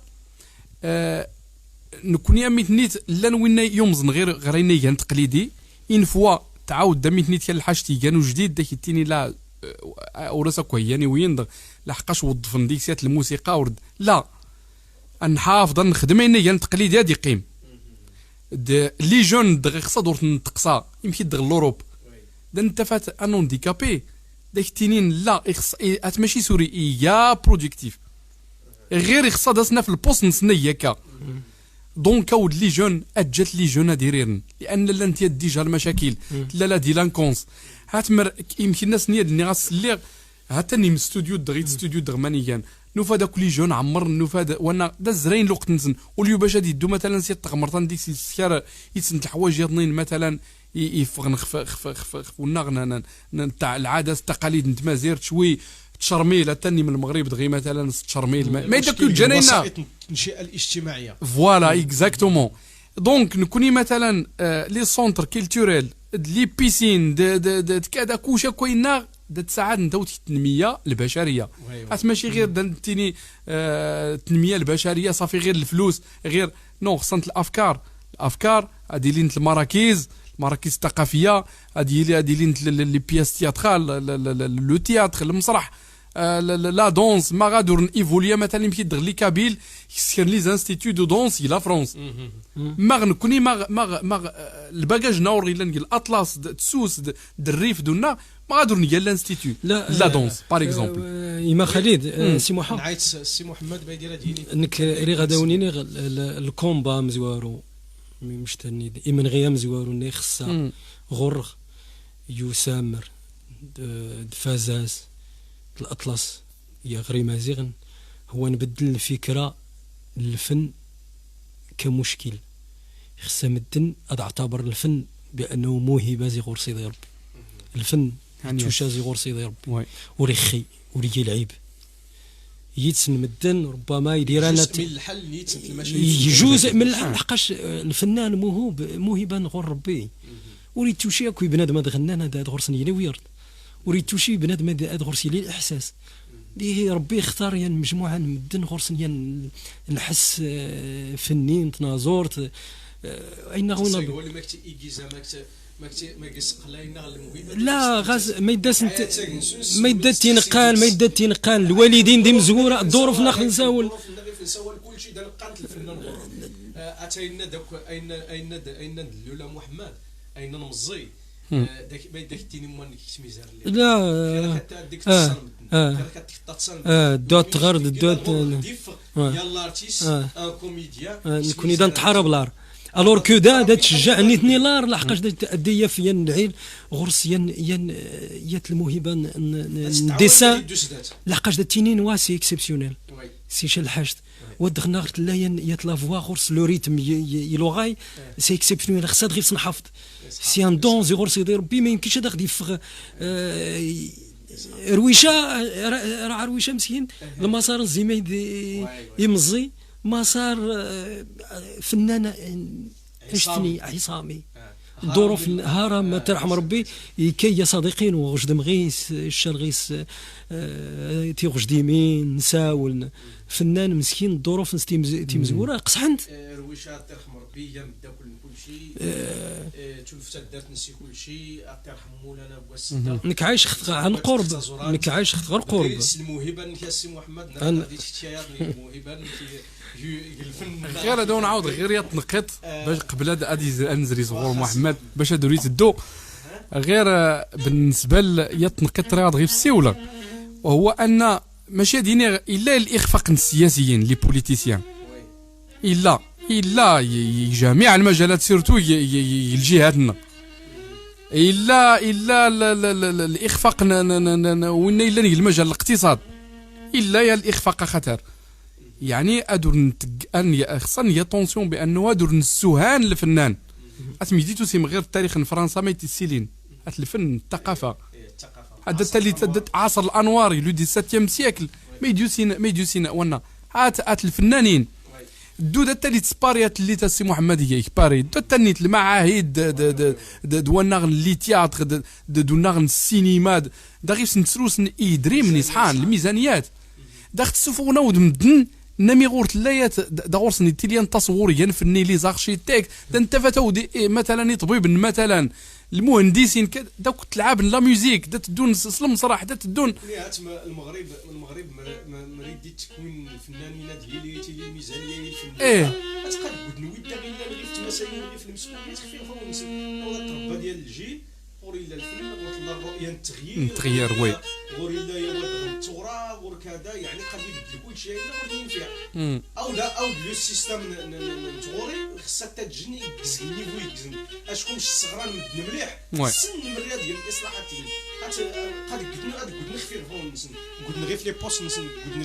نكوني ميتنيت لا نوينا يومزن غير ينيغان تقليدي ان فوا تعاود دميتنيت كان الحاجتي كانوا جديد داك يتيني لا وراسا كوياني وين لحقاش وظفن ديك سيات الموسيقى ورد لا نحافظ نخدم اني تقليدي هادي قيم لي جون دغ خصا دورت نتقصا يمكن دغ لوروب دا انت فات ان هانديكابي داك تينين لا ات ماشي سوري يا برودكتيف غير خصا داسنا في البوست نسني هكا دونك ود لي جون اجات لي جون ديريرن لان لا انت ديجا المشاكل لا ديلانكونس هاتمر يمكن الناس نيا غاس اللي هاتني من ستوديو دغيت ستوديو دغمانيان نوفا داك لي جون عمر نوفا وانا دا زرين الوقت نسن واليو باش غادي يدو مثلا سي تغمرتان ديك السياره يتسنت الحوايج يضنين مثلا يفغن خف ونغنا تاع العادات التقاليد نتمازير شوي تشرميل تاني من المغرب دغي مثلا تشرميل ما يدك الجنينه التنشئه الاجتماعيه فوالا اكزاكتومون دونك نكوني مثلا لي سونتر كولتوريل لي بيسين كذا كوشا كوينا تساعد نتاو التنميه البشريه حيت ماشي غير دنتيني التنميه البشريه صافي غير الفلوس غير نو خصنت الافكار هادي لين المراكز الثقافيه هادي لين لي بياس تياترال لو تياتر المسرح لا دونس ما غادور ايفوليا مثلا يمكن دغ لي كابيل يسكن لي انستيتيو دو دونس لا فرونس ما غنكوني ما الباجاج نور الا نقول الاطلس تسوس الريف دونا ما غادور نقول الانستيتيو لا دونس باغ اكزومبل ايما خالد سي محمد نعيط سي محمد بايدير ديني انك ري غداونيني الكومبا مزوارو مشتني دائما غيا مزوارو ني خصا غرغ يسامر فازاز الأطلس يا غري مازيغن هو نبدل الفكرة الفن كمشكل خصها مدن اعتبر الفن بأنه موهبة زي غور سيدي ربي الفن توشا زي غور سيدي ربي وريخي وريجي العيب يتسن مدن ربما يدير انا جزء من الحل لحقاش الفنان موهبة غور ربي وريد توشي كوي بنادم غنانا هذا غور سنيني ويرد وريد توشي بنادم هذا غرسي لي الاحساس اللي ربي اختار يعني مجموعه مدن غرسن يعني نحس فني تنازورت اين غونا هو اللي ماكتي ايجيزا ما قسقلاينا الموهبه لا غاز ما يداس ما يدات تينقال الوالدين دي مزوره الظروف ناخذ نساول كلشي دار قانت الفنان اتينا دوك اين ندلو محمد اين نمزي داك ما يداك تيني موان كتميزار لا حتى ديك التصن دوت غرد دوت يلا ارتيست ان كوميديان نكون اذا نتحارب لار الور كو دا تشجعني تني لار لحقاش دي في العيل غرس يات الموهبه نديسان لحقاش تينين واسي اكسبسيونيل سي شال حاجت ودغنا غرت لا يات لا فوا غرس لو ريتم يلوغاي سي اكسبسيونيل خصها غير نحفظ سي ان دون زي غرس يدير ربي ما يمكنش هذا غادي يفغ رويشه راه رويشه مسكين المسار الزميد يمزي مسار فنان عشتني عصامي الظروف هرم ترحم ربي كي يا صديقين وغجد مغيس الشرغيس تيغجد يمين نساول فنان مسكين الظروف تيمزوره قصحنت رويشات ترحم ربي يا مدا كل شيء تلفت دارت نسي كل شيء ترحم مولانا بواسطه نك عايش عن قرب نك عايش غير قرب الموهبه نك السي محمد نادي الشياط الموهبه غير هذا نعاود غير يتنقط باش قبل هذا انزري صغور محمد باش هادو ريت الدو غير بالنسبه يتنقط رياض غير في السيوله وهو ان ماشي ديني الا الاخفاق السياسيين لي بوليتيسيان الا جميع المجالات سيرتو الجهاتنا الا الاخفاق وين الا المجال الاقتصاد الا يا الاخفاق خطر يعني ادور ان خصني يا طونسيون بانه ادور نسوهان الفنان اتميديتو سيم غير التاريخ في فرنسا ما يتسيلين الفن الثقافه هذا اللي تدت عصر الانوار لو 17 سيكل ما يديوسين وانا هات الفنانين دو التالي تسباريات اللي تسي محمد يكباري دو تنيت المعاهد دوناغ لي تياتر دوناغ السينما داغي سنتسروس ايدريم نصحان الميزانيات داخت سفونا ودمدن نمي غورت لايات داغورسني تيليان تصوريا فني لي زارشيتيك دنتفتو مثلا طبيب مثلا المهندسين دوك تلعب لا ميوزيك تدون سلم صراحه تدون المغرب مريد تكوين الفنانين ديالي تيلي الميزانيه الفنيه تقد نويد غير في مسائل في المسؤوليات خفيفه ونسب التربه ديال الجيل غور الا الفن غور الله الرؤيه نتغير وي غور الا يا ولد الثوره غور كذا يعني قد يبدل كل شيء غور ينفع او لو سيستم نتغوري خصها تجني يكزني ويكزن اشكون الصغران مدن مليح السن المريا ديال الاصلاحات قد قدنا خفير فون نسن قدنا غير في لي بوست نسن قدنا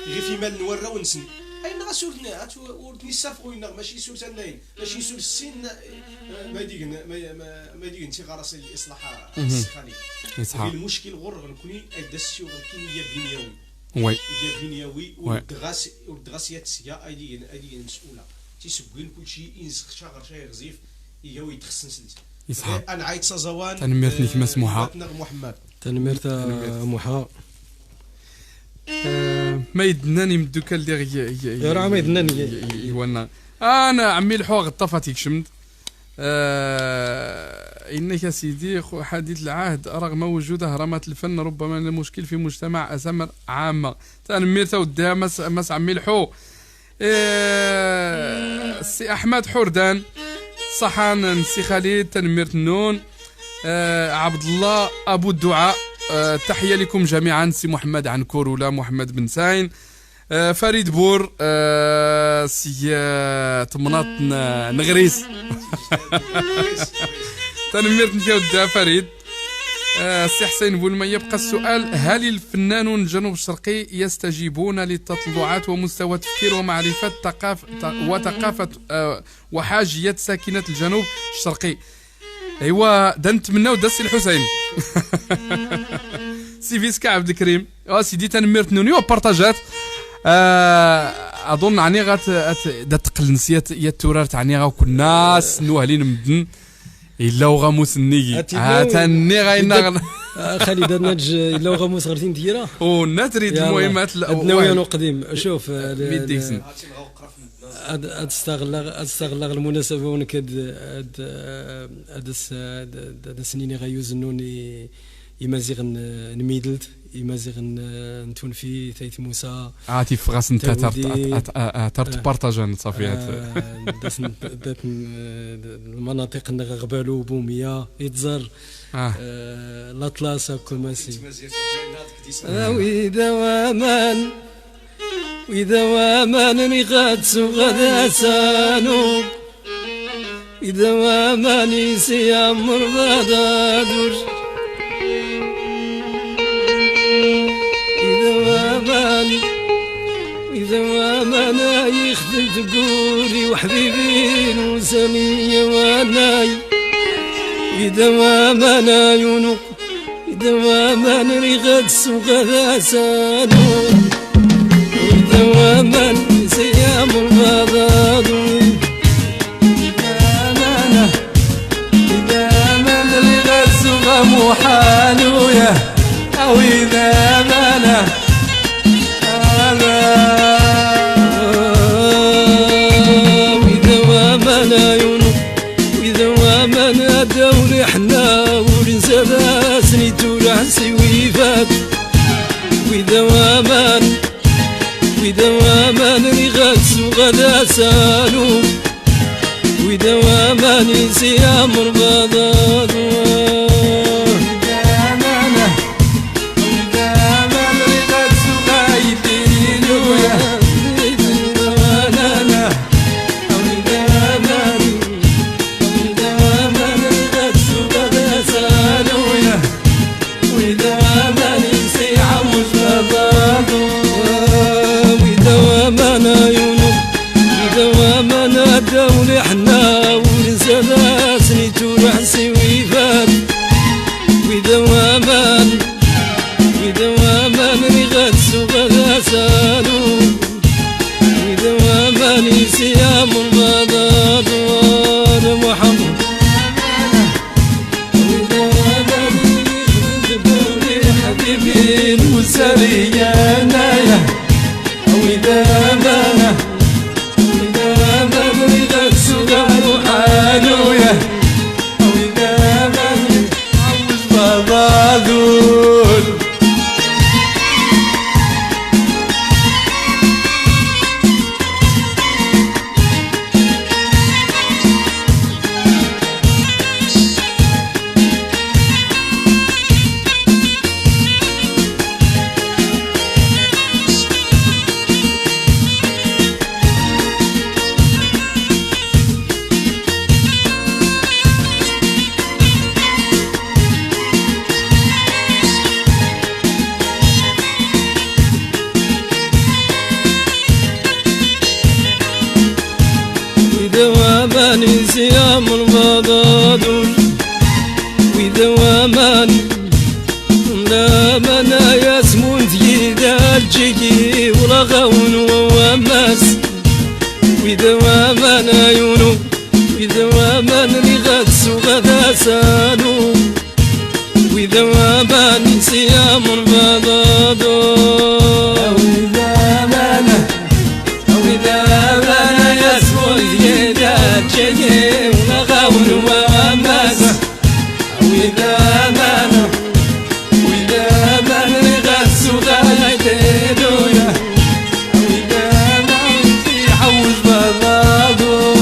غير في مال نورا ونسن اين غاسولنا ورتني صافوينا ماشي سول سنين ماشي سول السن ما يديك انت غراسي الاصلاح السخاني المشكل غور غنكوني ادسيو غنكوني يا بنيوي وي يا بنيوي والدغاسيات السيا ايدي مسؤوله تيسبقين كلشي ينسخ شاغر شي غزيف يجاو يتخصن سلت يصحى انا عايد صزوان تنمرتني كما سموحه محمد تنمرت موحه ما يدناني من الدكان اللي راه ما يدناني يوانا انا عمي الحوغ طفاتيك شمت انك يا سيدي حديث العهد رغم وجود هرمات الفن ربما المشكل في مجتمع اسمر عامه تنميرته وديها مس عمي الحو سي احمد حردان صحان نسي خالد تنميرت النون عبد الله ابو الدعاء تحية لكم جميعا سي محمد عنكور ولا محمد بن ساين فريد بور سي تمناط نغريس تنمرت نتيا ودا فريد سي حسين بولما يبقى السؤال هل الفنانون الجنوب الشرقي يستجيبون للتطلعات ومستوى تفكير ومعرفة وثقافة وحاجية ساكنة الجنوب الشرقي ايوا نتمناو دا السي الحسين سي فيسكا عبد الكريم سيدي تنمرت نوني وبارطاجات اظن عني تقل نسيت يا التورار تعني غاكل الناس نوهلين مدن الا وغاموس النيجي تاني غاينا خالد النج الا وغاموس غرتين ديرا ونتريد المهمات النويان قديم شوف ميديكسن استغل المناسبه ونكد هاد السنين غيوزنوني يمازيغ نميدلت يمازيغ نتون في تايت موسى عاتي فغاس انت ترت بارطاجان صافي دات المناطق غبالو بوميه يتزر الاطلس كوماسي وإذا وامان ميغات غدا سانو إذا وامان سيامر بادادور إذا وامان يخدم تقولي وحبيبين وسمية واناي إذا وامان يونو ودواما رغد سوغ سانو ودواما سيام البضاد دواما رغد سوغ محالو يا أو إذا مانا ودواما يونو ودواما دوري حنا ونسى سني تولع سويفات ودواما رغاس وغدا سالو ودواما نسيام البضاد دولي حنا ونسى سني تولع سويفات ودواما رغد سوغ سالو ودواما نسيام البضاد محمد ودواما دولي حبيبي وسريانا يا ودواما حالويا وإذا من عوز بضادول ودواما نسيام البضاد ودواما دامنا يسمون في دالجي ورغون ووماس ودواما يونو ودواما رغد سوغ سانو ودواما نسيام البضاد جاي ونغاون وماس ودواما رغد سوغ يا ودواما يحوز بضادو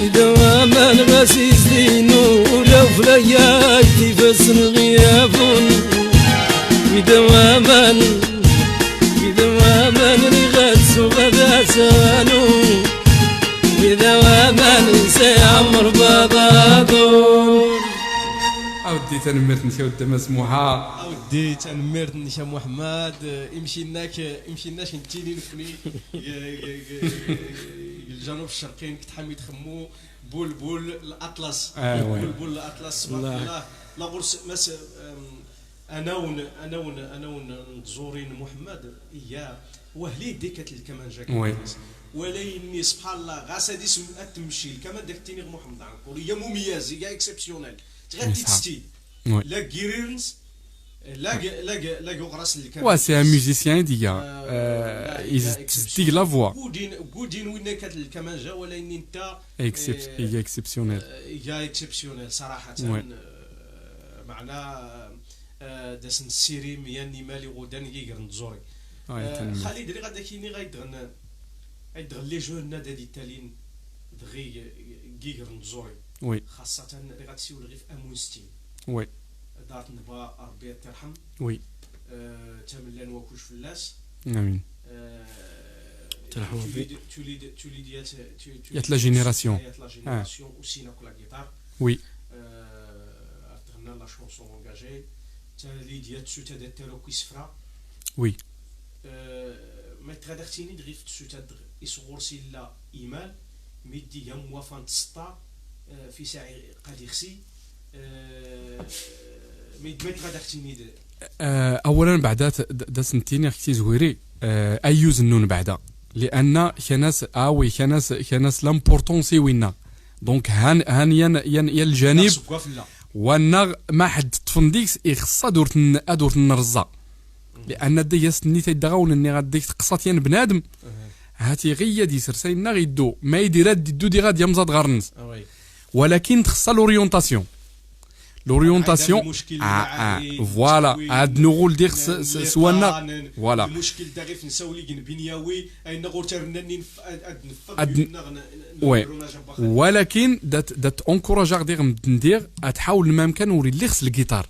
ودواما غسيس دينو لو فليا يتفسن غيافون ودواما رغد سوغ سانو ودواما نسى عمر بضادو أودي تنمرت نشا ودما سموحة أودي تنمرت نشا محمد يمشيناش نتيني نفني الجنوب الشرقي كنت حميد خمو بول الأطلس بول الأطلس سبحان الله لا غرس مس أنا نزورين محمد إياه وهلي ديكت الكمانجا ولكن سبحان الله غاس هادي تمشي الكمان داك التينيغ محمد عنكور هي مميز هي اكسبسيونيل تغادي تستي لا غيرينز لا غراس الكمان وا سي ان ميوزيسيان ديا تستيق لا فوا غودين وين كانت الكمانجا ولكن انت هي اكسبسيونيل هي اكسبسيونيل صراحه معنا داسن السيري مياني مالي غودان يقدر نزوري خالد اللي غادا كيني غيدغن لي جون نادا دي تالين دغي كيغر نزوري وي خاصة اللي غتسيول غير في امونستين وي دارت نبا ربي ترحم وي تملان وكوش فلاس امين ترحم ربي توليد يات لا جينيراسيون وسينا كل جيتار وي غنى لا شونسون انجاجي تالي ديال تسوتا ديال تاروكي سفرا وي ما تغادرتيني دغيف تسوتا يصغرسي لا ايمال ميدي يا موافان تسطا في ساعي قاديخسي ميدمت غادا اختيني اولا بعدا دا سنتيني اختي زويري ايوز النون بعدا لان كناس لامبورطونسي وينا دونك هان ين الجانب وانا ما حد تفنديكس اخصا دورت النرزه لان دي يسني تيدغاون اني غادي تقصات ين بنادم هاتي غيا دي سرسينا غيدو ما يدير ديدو دي غادي يمزاد غارنز ولكن تخصها لوريونطاسيون فوالا هاد نقول ديك سوانا فوالا المشكل دا غير نساولي بنياوي اين نقول ترنني وي ولكن دات اونكوراجا غادي ندير تحاول ما امكن وري اللي خص الجيتار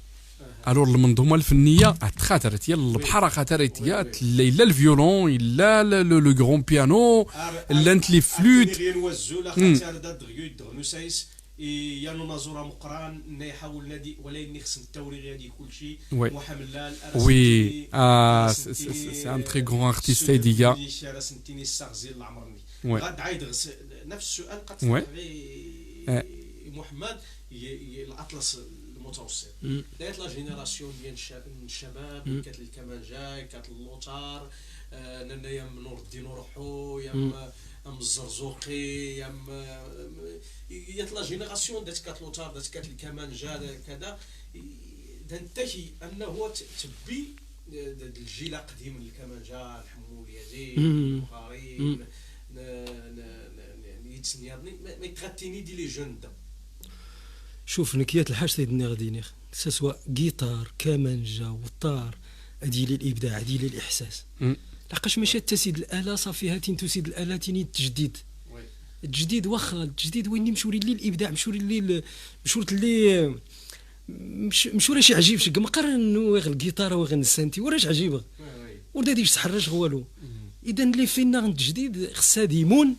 الور المنظومه الفنيه تخاطرت يا البحر خاطرت يا لا الفيولون لا لو غرون بيانو لا انت لي فلوت يا نازورا مقران نحاول نادي ولا نخص التوري غادي كل شيء محملال وي سي ان تري غران ارتيست ديغا سنتيني السغزي العمرني غاد عايد نفس السؤال قد محمد الاطلس المتوسط دايت لا جينيراسيون ديال الشباب كانت الكمانجا كانت اللوتار نانا يا نور الدين روحو يا الزرزوقي يا لا جينيراسيون دات كات لوتار دات كات الكمانجا كذا تنتهي انه تبي الجيل القديم الكمانجا الحمول يزيد البخاري يتسنيرني ما يتغتيني دي لي جون دا شوف نكيات الحاج سيدنا غادي سواء جيتار كمانجا وطار هادي لي الابداع هادي لي الاحساس لقاش ماشي تسيد الاله صافي هاتين تسيد الاله تيني التجديد التجديد واخا التجديد وين مشوري لي الابداع مشوري لي مشورت لي مشوري شي عجيب شي مقارن وغ الجيتار وغ السانتي وراش عجيبه ولا ديش تحرج والو اذا اللي فينا التجديد خصها ديمون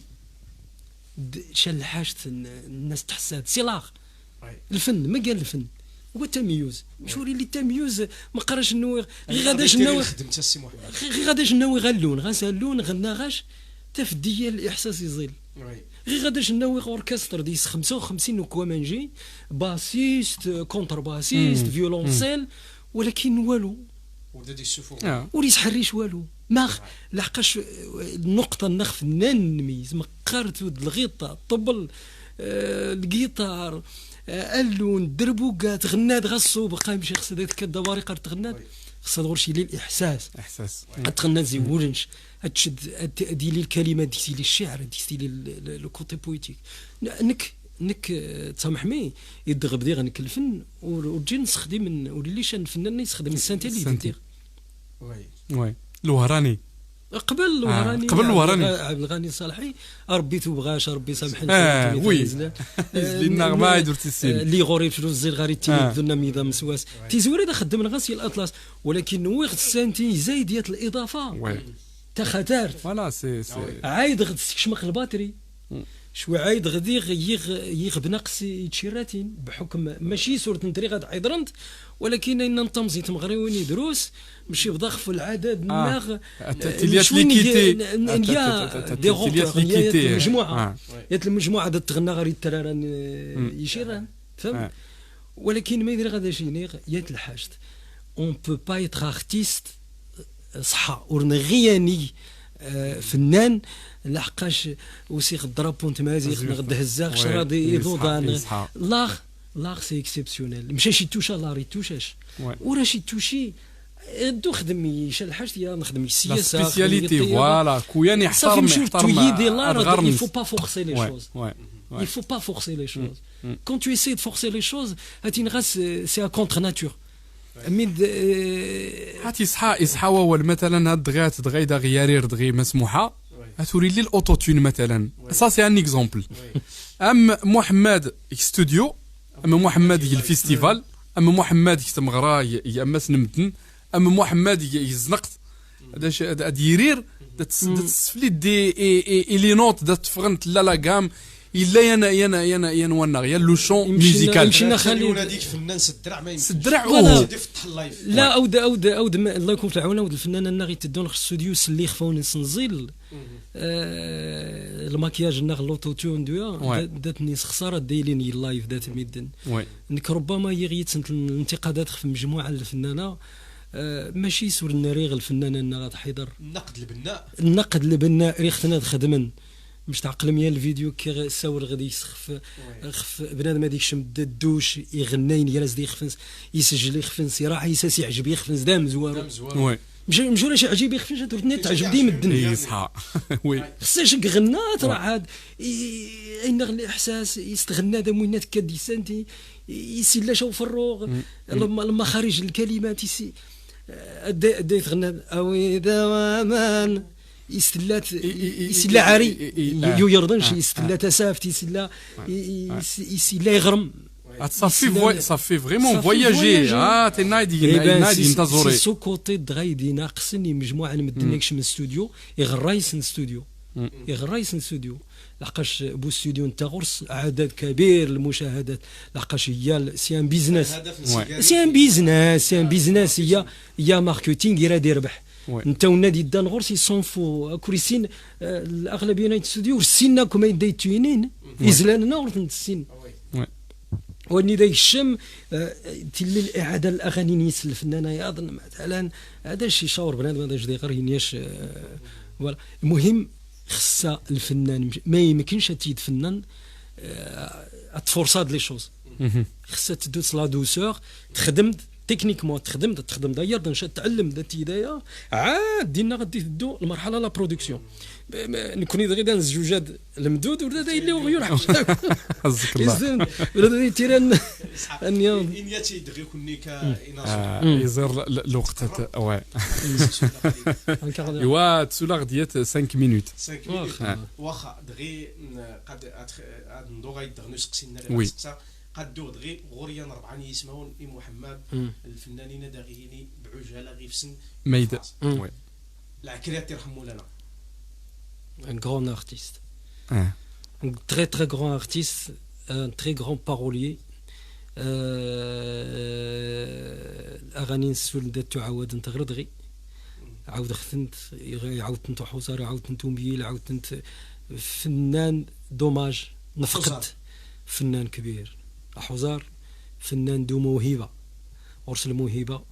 شال حاجه الناس تحسها سلاغ الفن ما قال الفن هو التمييز مشوري لي التمييز ما قراش انه غير غاداش ناوي خدمت السي محمد غير غاداش ناوي غالون غاسالون غناغاش تفديه الاحساس يزيل غير غاداش ناوي اوركستر ديس 55 وكوامانجي باسيست كونتر باسيست فيولونسيل ولكن والو ودا يسفو ولي يسحريش والو ما لحقاش النقطه النخ فنان نميز ما قارت الغيطه الطبل الجيتار اللون دربوكات غناد غصو بقى يمشي خص هذاك كدواري قرت تغناد خص دور شي لي الاحساس تغنى زي ولنش تشد دي لي الكلمات دي لي الشعر دي لي لو كوتي بويتيك نك تسامحني يدغب ديغ نك الفن وتجي نستخدم وليش الفنان يستخدم السانتي اللي يدير وي الوهراني قبل الوهراني عبد الغني الصالحي ربي توبغاش ربي سامحني وي النغمه درتي السين اللي غوري فلوس زي الغاري تي بدنا ميدا مسواس تيزوري دا خدمنا غاسي الاطلس ولكن وي السانتي زايديات الاضافه تا خطر فوالا سي عايد غد تكشمخ الباتري شوي عايد غدي يغ بنقص تشيراتين بحكم ماشي صورة نتري غاد عيدرنت ولكن ان نطمزي تمغريوني دروس ماشي بضخ في العدد ناغ تليات ليكيتي دي غوت المجموعه يات المجموعه دا تغنى غير التراران يشيران فهمت ولكن ما يدير غدا شي يات الحاجت اون بو با ايتر ارتيست صحا ورنغياني فنان لحقاش وسيخ الدرابون تمازيغ نغد هزاغ شراضي يضوضان لاغ سي اكسيبسيونيل مشى شي توشا لاري توشاش ورا شي توشي دو خدم يشال حاجتي نخدم السياسه سبيسياليتي فوالا كويان يحترم il faut pas forcer les choses il faut pas forcer les choses quand tu essaies de forcer les choses c'est à contre nature ميد هاتي يصحى اول مثلا هاد دغيات دغيدا غيارير دغي مسموحه هتوري لي الاوتو تون مثلا سا سي ان اكزومبل ام محمد ستوديو اما محمد الفيستيفال اما محمد تمغرا يا اما سنمتن اما محمد يزنقت هذا ديرير تسفلي دي اي لي نوت تفغنت لا كام الا يانا وانا يا لو شون ميوزيكال مشينا خلينا هذيك فنان سدرع ما يمكنش سدرع يفتح اللايف لا اود الله يكون في العون. الفنان انا غير تدون الاستوديو سلي خفاون نسنزيل الماكياج ناغ لوتو تون دويا داتني خساره دايلين اللايف دات ميدن انك ربما يغيت الانتقادات في مجموعه الفنانه ماشي سور الناريغ الفنانه ان غتحضر النقد البناء ريختنا خدمن باش تعقل ميا الفيديو كي ساور غادي يسخف بنادم هذيك شمد الدوش يغني يجلس دي يخفنس يسجل يخفنس راه يساس يعجب يخفنس دام زوار وي مش ولا شي عجيب يخفنش تورتني تعجب ديما الدنيا صح وي خصاش غنات راه عاد اين الاحساس يستغنى دا موينات كدي سنتي يسلا شو فروغ لما خارج الكلمات دي تغنى اوي دوامان يسلا عاري يردنش يسلا تسافت يسلا يغرم صافي فريمون فواياجي تي نايدي نتازوري سو كوتي دغايدي ناقصني مجموعه المدنكش من الاستوديو يغرايس الاستوديو لقاش بو استوديو نتا غرس عدد كبير المشاهدات لقاش هي سي ان بيزنس هي ماركتينغ يرا يربح انت والنادي دان غرس يصنفوا كوريسين الاغلبيه نايت استوديو ورسيناكم يدي توينين يزلاننا ورث السين واني داك الشم تلي الاعاده الاغاني نيس الفنانه يظن مثلا هذا شي شاور بنادم هذا جدي غير ينياش فوالا المهم خصها الفنان ما يمكنش تيد فنان تفورساد لي شوز خصها تدوس لا دوسور تخدم تكنيكمون تخدم داير تعلم ذات هدايا عاد دينا غادي تدو المرحله لا برودكسيون نكوني غير دان الزجاج الممدود ولا دا اللي غير حفظك الله ولا تيران ان ياتي دغيا كوني كايناجي يزير الوقت واه ايوا تسولا غديات 5 مينوت واخا دغي قد ندو غيدغنو سقسينا قد دغي غوريان 4 يسمعون محمد الفنانين داغيين بعجاله غير في سن ميدا العكريات يرحموا لنا un grand artiste un très très grand artiste un très grand parolier الاغاني نسول دات تعاود انت غير دغي عاود خثنت عاود انت حوزار عاود انت مبيل عاود انت فنان دوماج نفقد فنان كبير حوزار فنان دو موهبه غرس الموهبه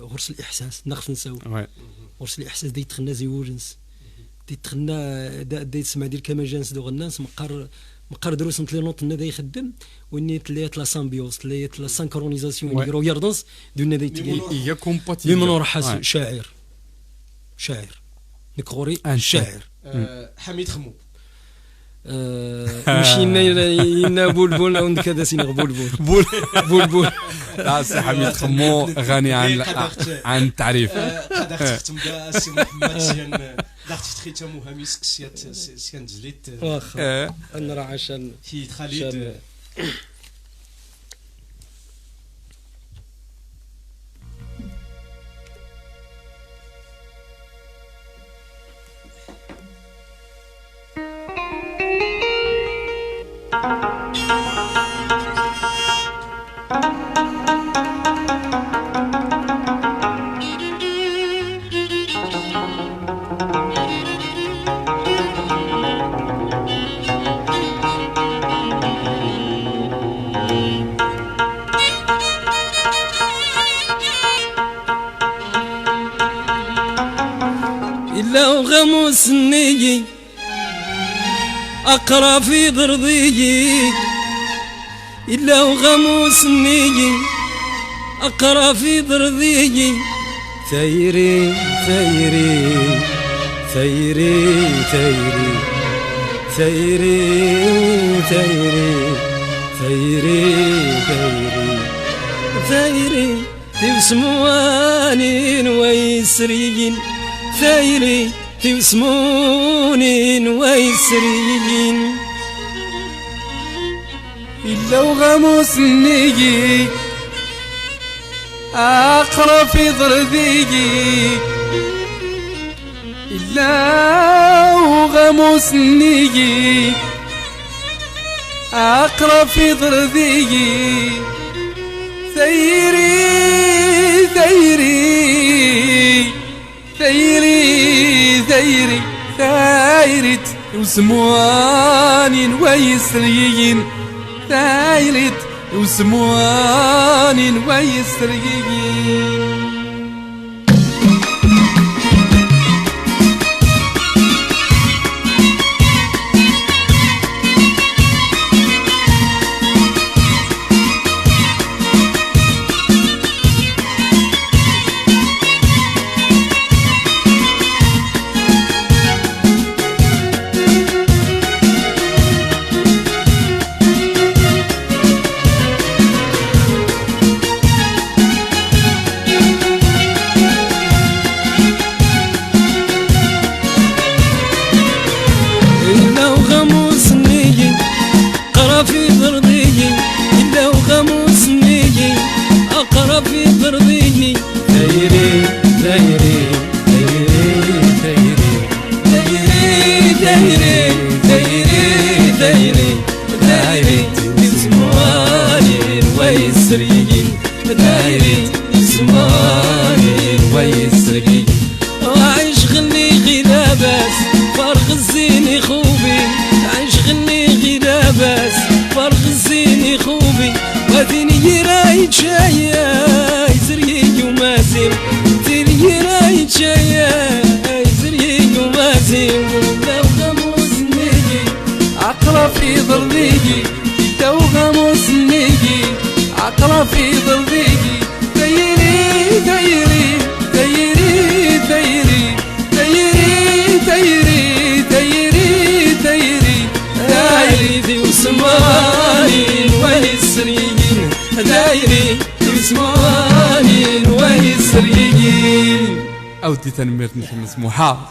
غرس الاحساس ناقص نساو غرس الاحساس دي تغنى زيورنس دي تغنى دي تسمع ديال كما جانس دو غنانس مقر دروس نتلي نوط ندا يخدم واني تليات لا سامبيوس تليات لا سانكرونيزاسيون اللي يردنس دون ندا يتقي هي كومباتيبل من راح شاعر نكوري شاعر حميد خمو مشينا ينا بولبول كذا سينغ بولبول لا سي حميد خمو غني عن التعريف قد اختم دا سي محمد سيان داخت تخيتا مهميس سيان زليت واخا انا راه عشان في خالد غموس النيجي أقرأ في ضرضيجي إلا وغموس النيجي أقرأ في ضرضيجي ثيري ثيري ثيري ثيري ثيري ثيري ثيري ثيري ثيري تبسموانين ويسرين ثيري تبسمونين ويسرين إلا وغموس النيجي أقرأ في ضرذيجي إلا وغموس النيجي أقرأ في ضرذيجي ثيري ثيري ثيري ثايري ثايرت وسمواني ويسريين ثايرت وسمواني ويسريين. عايش غني غي لاباس فرغ الزيني خوبي، عايش غني غي لاباس فرغ الزيني خوبي، وديني رايد شايا زريي ومازم، ديني رايد شايا زريي ومازم. لو غموس نيجي عقرة في ضربيجي، لو غموس نيجي عقرة في ضربيجي، دايري دايري دايري دايري دايري دايري دايري دايري دايري وسماني ويسريين، دايري وسماني ويسريين. أودي تنمير مسموحة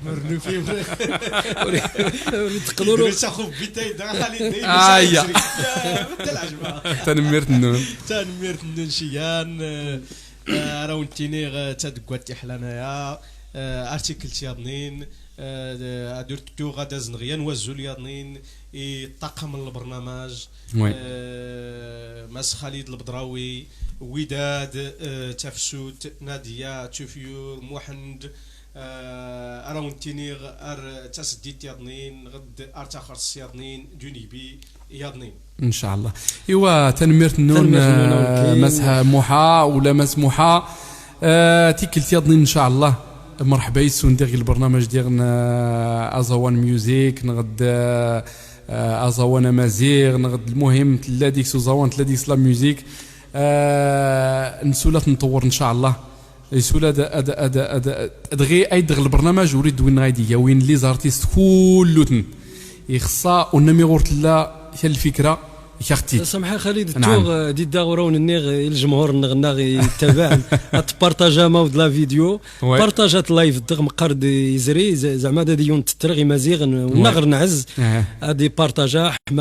مرنو فيه تقدروا تاخذ بيتاي دا خالي آية العجبه تنمير النون تنمير النون شيان راون تينيغ تدقوات حلانايا ارتيكل تياضنين درت تو غادا زنغيان وزول ياضنين طاقم البرنامج ماس خالد البدراوي وداد تفسوت ناديه تشوفيور محمد راون تينيغ تسديت ياضنين غد ارتاخر السياضنين جنيبي ياضنين ان شاء الله. ايوا تنمير النون مسحه موحه ولا مسموحه تيكلت ياضنين ان شاء الله. مرحبا يسون ديال البرنامج ديالنا ازوان ميوزيك نغد ازوان امازيغ نغد المهم تلاديكس وزوان تلاديكس لا ميوزيك نسولات نطور ان شاء الله. يسولا دغي ايدغ البرنامج وريد وين غادي وين لي زارتيست كلوتن يخصا ونميغور لا هي الفكره يختي سمح خالد التوغ دي داغورون النيغ الجمهور نغناغ يتابع تبارطاجا ماود لا فيديو بارطاجات لايف دغ مقرد يزري زعما ديون تترغي مزيغ ونغر نعز هادي بارطاجا